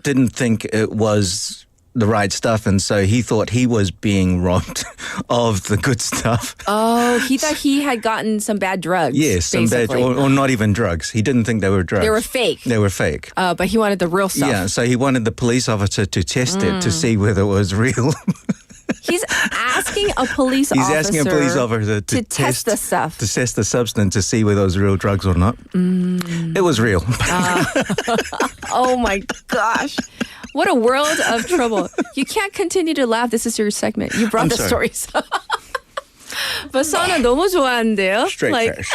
didn't think it was the right stuff, and so he thought he was being robbed of the good stuff. Oh, he thought he had gotten some bad drugs. Yes, some bad, basically. or not even drugs. He didn't think they were drugs. They were fake. They were fake. But he wanted the real stuff. Yeah, so he wanted the police officer to test it to see whether it was real. He's asking a police He's officer. asking a police officer to test the stuff. To test the substance to see whether it was real drugs or not. It was real. Oh my gosh. What a world of trouble. You can't continue to laugh. This is your segment. You brought I'm the sorry. stories. Basana 너무 좋아하는데요. Straight face.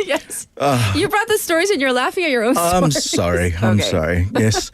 Yes. You brought the stories and you're laughing at your own stories. I'm sorry. I'm Okay. sorry. Yes.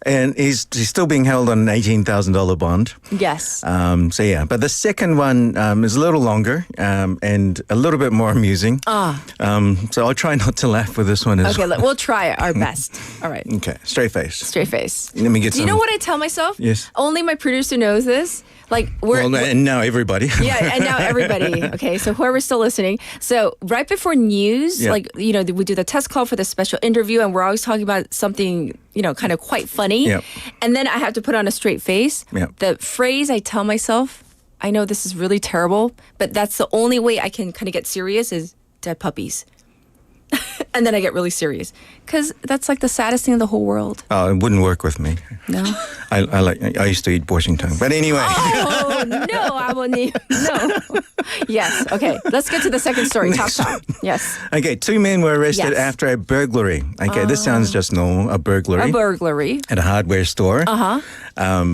And he's still being held on an $18,000 bond. Yes. So yeah, but the second one is a little longer and a little bit more amusing. So I'll try not to laugh with this one as Okay, well. we'll try our best. All right. Okay, straight face. Straight face. Let me get Do you know what I tell myself? Yes. Only my producer knows this. Like Well, and now everybody. yeah, and now everybody. Okay, so whoever's still listening. So right before news, Yeah. like, you know, we do the test call for the special interview and we're always talking about something, you know, kind of quite funny. Yep. And then I have to put on a straight face. Yep. The phrase I tell myself, I know this is really terrible, but that's the only way I can kind of get serious is dead puppies. And then I get really serious because that's like the saddest thing in the whole world. Oh, it wouldn't work with me. No? I used to eat Washington. But anyway. Oh, no, 아버님. No. Yes. Okay. Let's get to the second story. Next Top. Yes. Okay, 2 men were arrested Yes. after a burglary. Okay, this sounds just normal, a burglary. A burglary. At a hardware store. Uh-huh.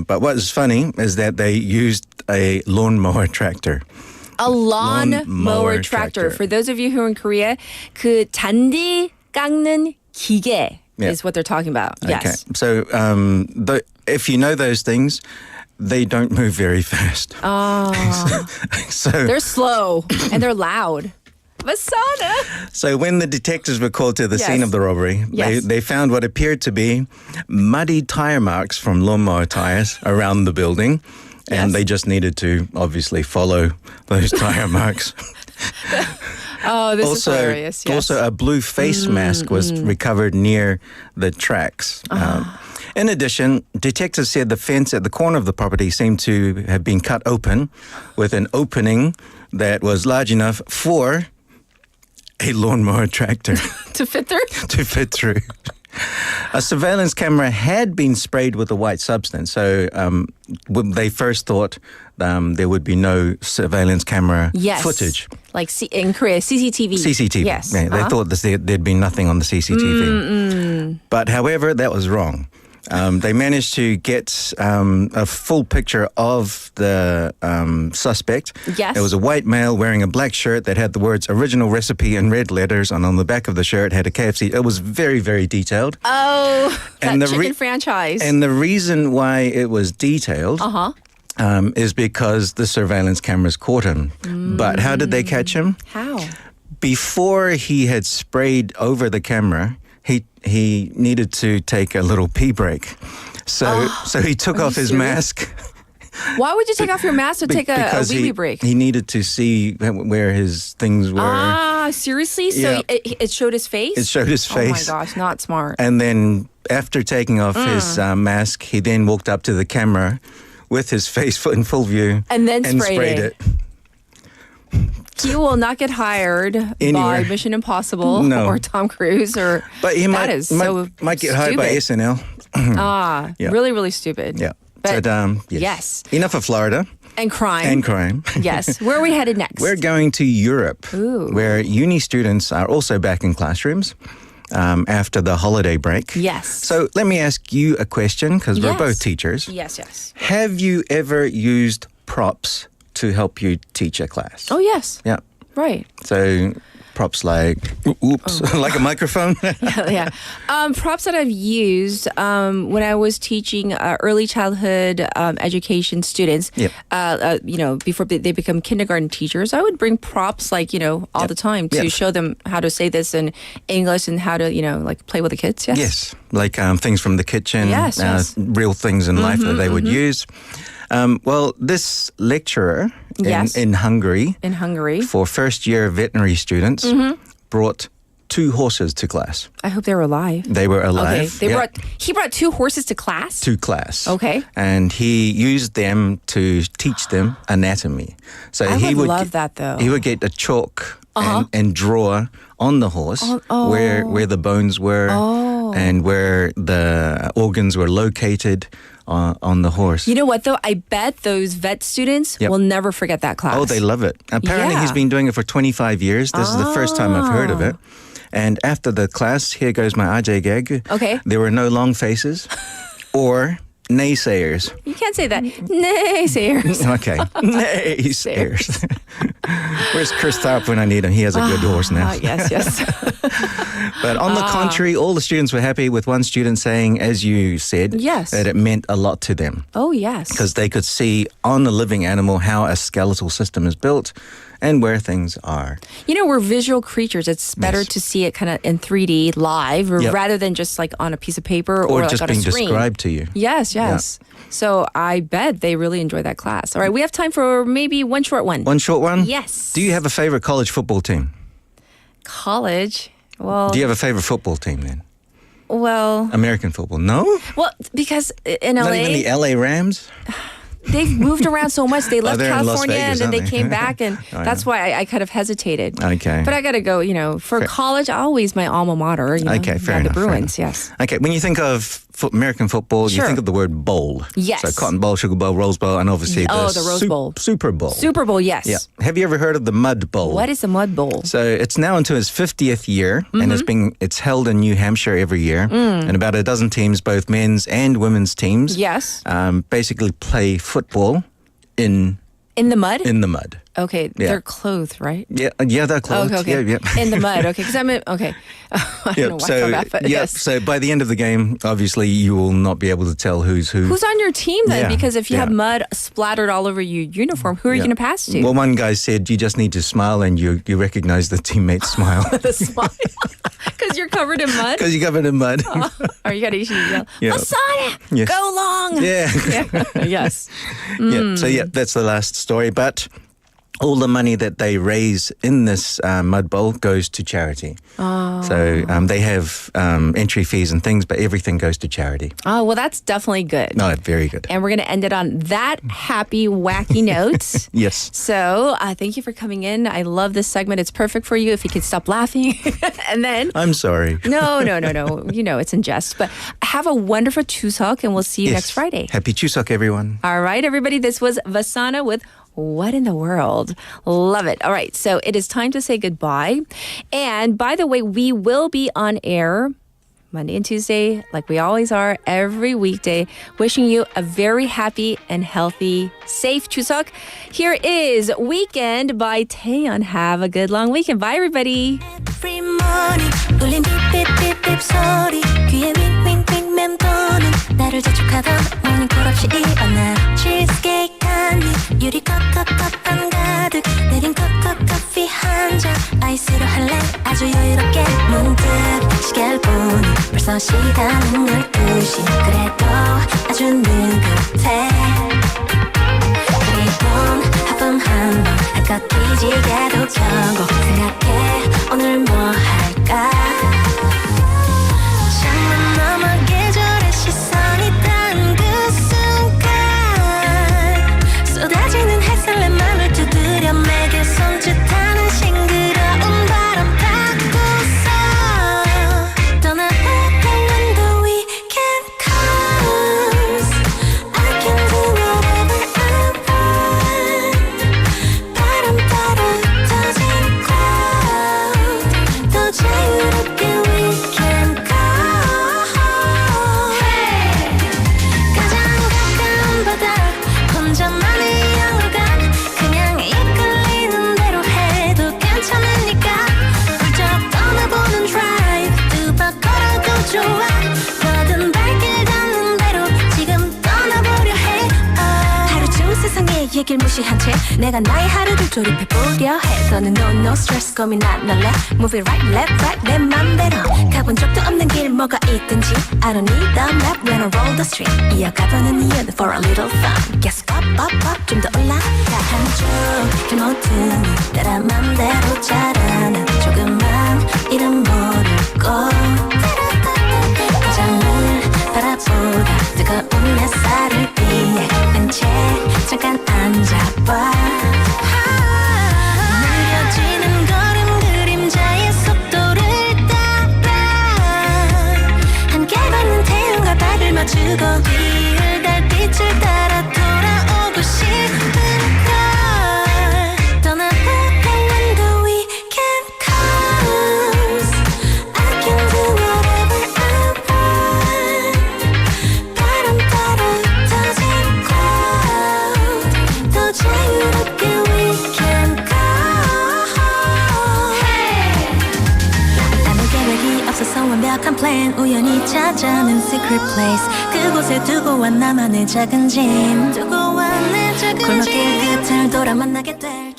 But what's funny is that they used a lawnmower tractor. A lawn mower Lawnmower tractor. tractor. For those of you who are in Korea, 그 잔디 깎는 기계 Yeah. is what they're talking about. Okay, Yes. so if you know those things, they don't move very fast. Oh. So They're slow and they're loud. Masada. So when the detectives were called to the Yes. scene of the robbery, Yes. they found what appeared to be muddy tire marks from lawnmower tires around the building. And Yes. they just needed to obviously follow those tire marks. Oh, this is hilarious. Yes. Also, a blue face mask was recovered near the tracks. In addition, detectives said the fence at the corner of the property seemed to have been cut open with an opening that was large enough for a lawnmower tractor to fit through? to fit through. A surveillance camera had been sprayed with a white substance. So when they first thought there would be no surveillance camera Yes. footage. Like in Korea, CCTV. CCTV. Yes. Yeah, they thought there'd be nothing on the CCTV. But however, that was wrong. They managed to get a full picture of the suspect. Yes. It was a white male wearing a black shirt that had the words original recipe in red letters, and on the back of the shirt had a KFC. It was very, very detailed. Oh, that And the chicken franchise. And the reason why it was detailed is because the surveillance cameras caught him. But how did they catch him? How? Before he had sprayed over the camera, he needed to take a little pee break. So he took Are off you his serious? mask. Why would you take off your mask to take a because wee break? He needed to see where his things were. Seriously? So Yeah. it showed his face? It showed his face. Oh my gosh, not smart. And then after taking off his mask, he then walked up to the camera with his face in full view. And then sprayed it. He will not get hired by Anywhere. Mission Impossible No. or Tom Cruise or. But he that is so might get hired by stupid. SNL. Yeah. Really, really stupid. Yeah. But, Yes. Enough of Florida and crime. and crime. Yes. Where are we headed next? We're going to Europe, Ooh. where uni students are also back in classrooms after the holiday break. Yes. So let me ask you a question, because we're Yes. both teachers. Yes, yes. Have you ever used props to help you teach a class? Oh, yes. Yeah. Right. So props like, oops, like a microphone. Yeah. Props that I've used when I was teaching early childhood education students, Yep. Before they become kindergarten teachers, I would bring props like, all the time to Yep. show them how to say this in English and how to, like play with the kids. Yes. Yes, like things from the kitchen, Yes, yes. real things in life that they would use. Well, this lecturer Yes. in Hungary In Hungary. for first year veterinary students brought 2 horses to class. I hope they were alive. They were Okay. alive. Yeah, He brought 2 horses to class. to class. Okay. And he used them to teach them anatomy. So I he would would love that, though. He would get a chalk and draw on the horse where the bones were and where the organs were located on the horse. You know what, though? I bet those vet students Yep. will never forget that class. Oh, they love it. Apparently, he's Yeah. been doing it for 25 years. This is the first time I've heard of it. And after the class, here goes my RJ gag. Okay. There were no long faces or naysayers. You can't say that. Naysayers. Okay. Naysayers. Where's Chris Tharp when I need him? He has a good horse now. Yes. But on the contrary, all the students were happy with one student saying, as you said, Yes. that it meant a lot to them. Oh, yes. Because they could see on a living animal how a skeletal system is built and where things are. You know, we're visual creatures. It's better to see it kind of in 3D live Yep. rather than just like on a piece of paper Or like just on a being screen. described to you. Yes. So I bet they really enjoy that class. All right, we have time for maybe one short one. One short one? Yes. Do you have a favorite college football team? College? Well, Do you have a favorite football team then? well, American football? No? well, because in Not even the LA, LA Rams? they've moved around so much. They left they're in Las California Vegas, and then they aren't they? came back, and Oh, that's why I kind of hesitated. Okay. But I got to go, for Fair. college, always my alma mater. Okay, fair the enough, fair Bruins, enough. yes. Okay, when you think of American football, you Sure. think of the word bowl. Yes. So Cotton Bowl, Sugar Bowl, Rose Bowl, and obviously Oh, the the Rose Bowl. Super Bowl. Super Bowl, yes. Yeah. Have you ever heard of the Mud Bowl? What is the Mud Bowl? So it's now into its 50th year, and it's held in New Hampshire every year. And about a dozen teams, both men's and women's teams, Yes. basically play football in In the mud? the mud. Okay, Yeah. they're clothed, right? Yeah, they're clothed. Okay. Yeah. In the mud, okay. Because okay. I don't know why I thought that, but yes. So by the end of the game, obviously you will not be able to tell who's who. Who's on your team then? Yeah, Because if you have yeah. mud splattered all over your uniform, who are you Yeah. going to pass to? Well, one guy said you just need to smile, and you recognize the teammate's smile The smile. Because you're covered in mud? because you're covered in mud. Or you got to yell, Yeah. Masada, Yes. go long. Yeah. Yes. Yeah. So that's the last story. But all the money that they raise in this mud bowl goes to charity. Oh. So they have entry fees and things, but everything goes to charity. Oh, well, that's definitely good. No, very good. And we're going to end it on that happy, wacky note. Yes. So thank you for coming in. I love this segment. It's perfect for you if you could stop laughing. And then... I'm sorry. No. It's in jest. But have a wonderful Chuseok, and we'll see you Yes. next Friday. Happy Chuseok, everyone. All right, everybody. This was Vasana with What in the World? Love it. All right, so it is time to say goodbye. And by the way, we will be on air Monday and Tuesday, like we always are, every weekday. Wishing you a very happy and healthy, safe Chuseok. Here is Weekend by Taeyeon. Have a good long weekend. Bye, everybody. Every morning 울린 삐삐삐삐 소리 귀에 윙윙윙 맴도는 나를 재촉하던 모닝 콜 없이 일어나 치즈케이크 한 입 유리컵 컵안 가득 내린 컵 커피 한 잔 아이스로 할래 아주 여유롭게 문득 시계를 보니 벌써 시간은 12시 그래도 아주 느긋해 그리곤 하품 한번 한껏 뒤지게도 켜고 생각해 오늘 뭐 할까 창문 너머 계절의 시선이 닿은 그 순간 쏟아지는 햇살 내 맘을 두드려 매길 손짓하는 싱그러운 바람 타고서 떠나볼까 when the weekend comes I can do whatever I want 바람 따라 터진 cloud 더 자유롭게 we can go 가장 가까운 바다 혼자만의 영화관 그냥 이끌리는 대로 해도 괜찮으니까 훌쩍 떠나보는 drive 두 바 걸어도 좋아 뭐든 발길 닿는 대로 지금 떠나보려 해 하루중 세상의 얘길 무시한 채 내가 나의 하루를 조립해보려 해 너는 no stress 고민 안 할래 Move it right left right 내 맘대로 가본 적도 없는 길 뭐가 있든지 I don't need the map when I roll the street 이어가보는 이유는 for a little fun Guess up 좀 더 올라가 한쪽 길 모퉁이 따라 맘대로 자라는 조그만 이름 모르고 가장을 바라보다 뜨거운 햇살을 피해 벤치에 잠깐 앉아봐 느려지는 걸음 그림자의 속도를 따라 함께 걷는 태양과 발을 맞추고 뒤를 달 새롭게 we can go. 아무 계획이 없어서 완벽한 plan 우연히 찾아낸 secret place 그곳에 두고 와 나만의 작은 짐 골목길 끝을 돌아 만나게 될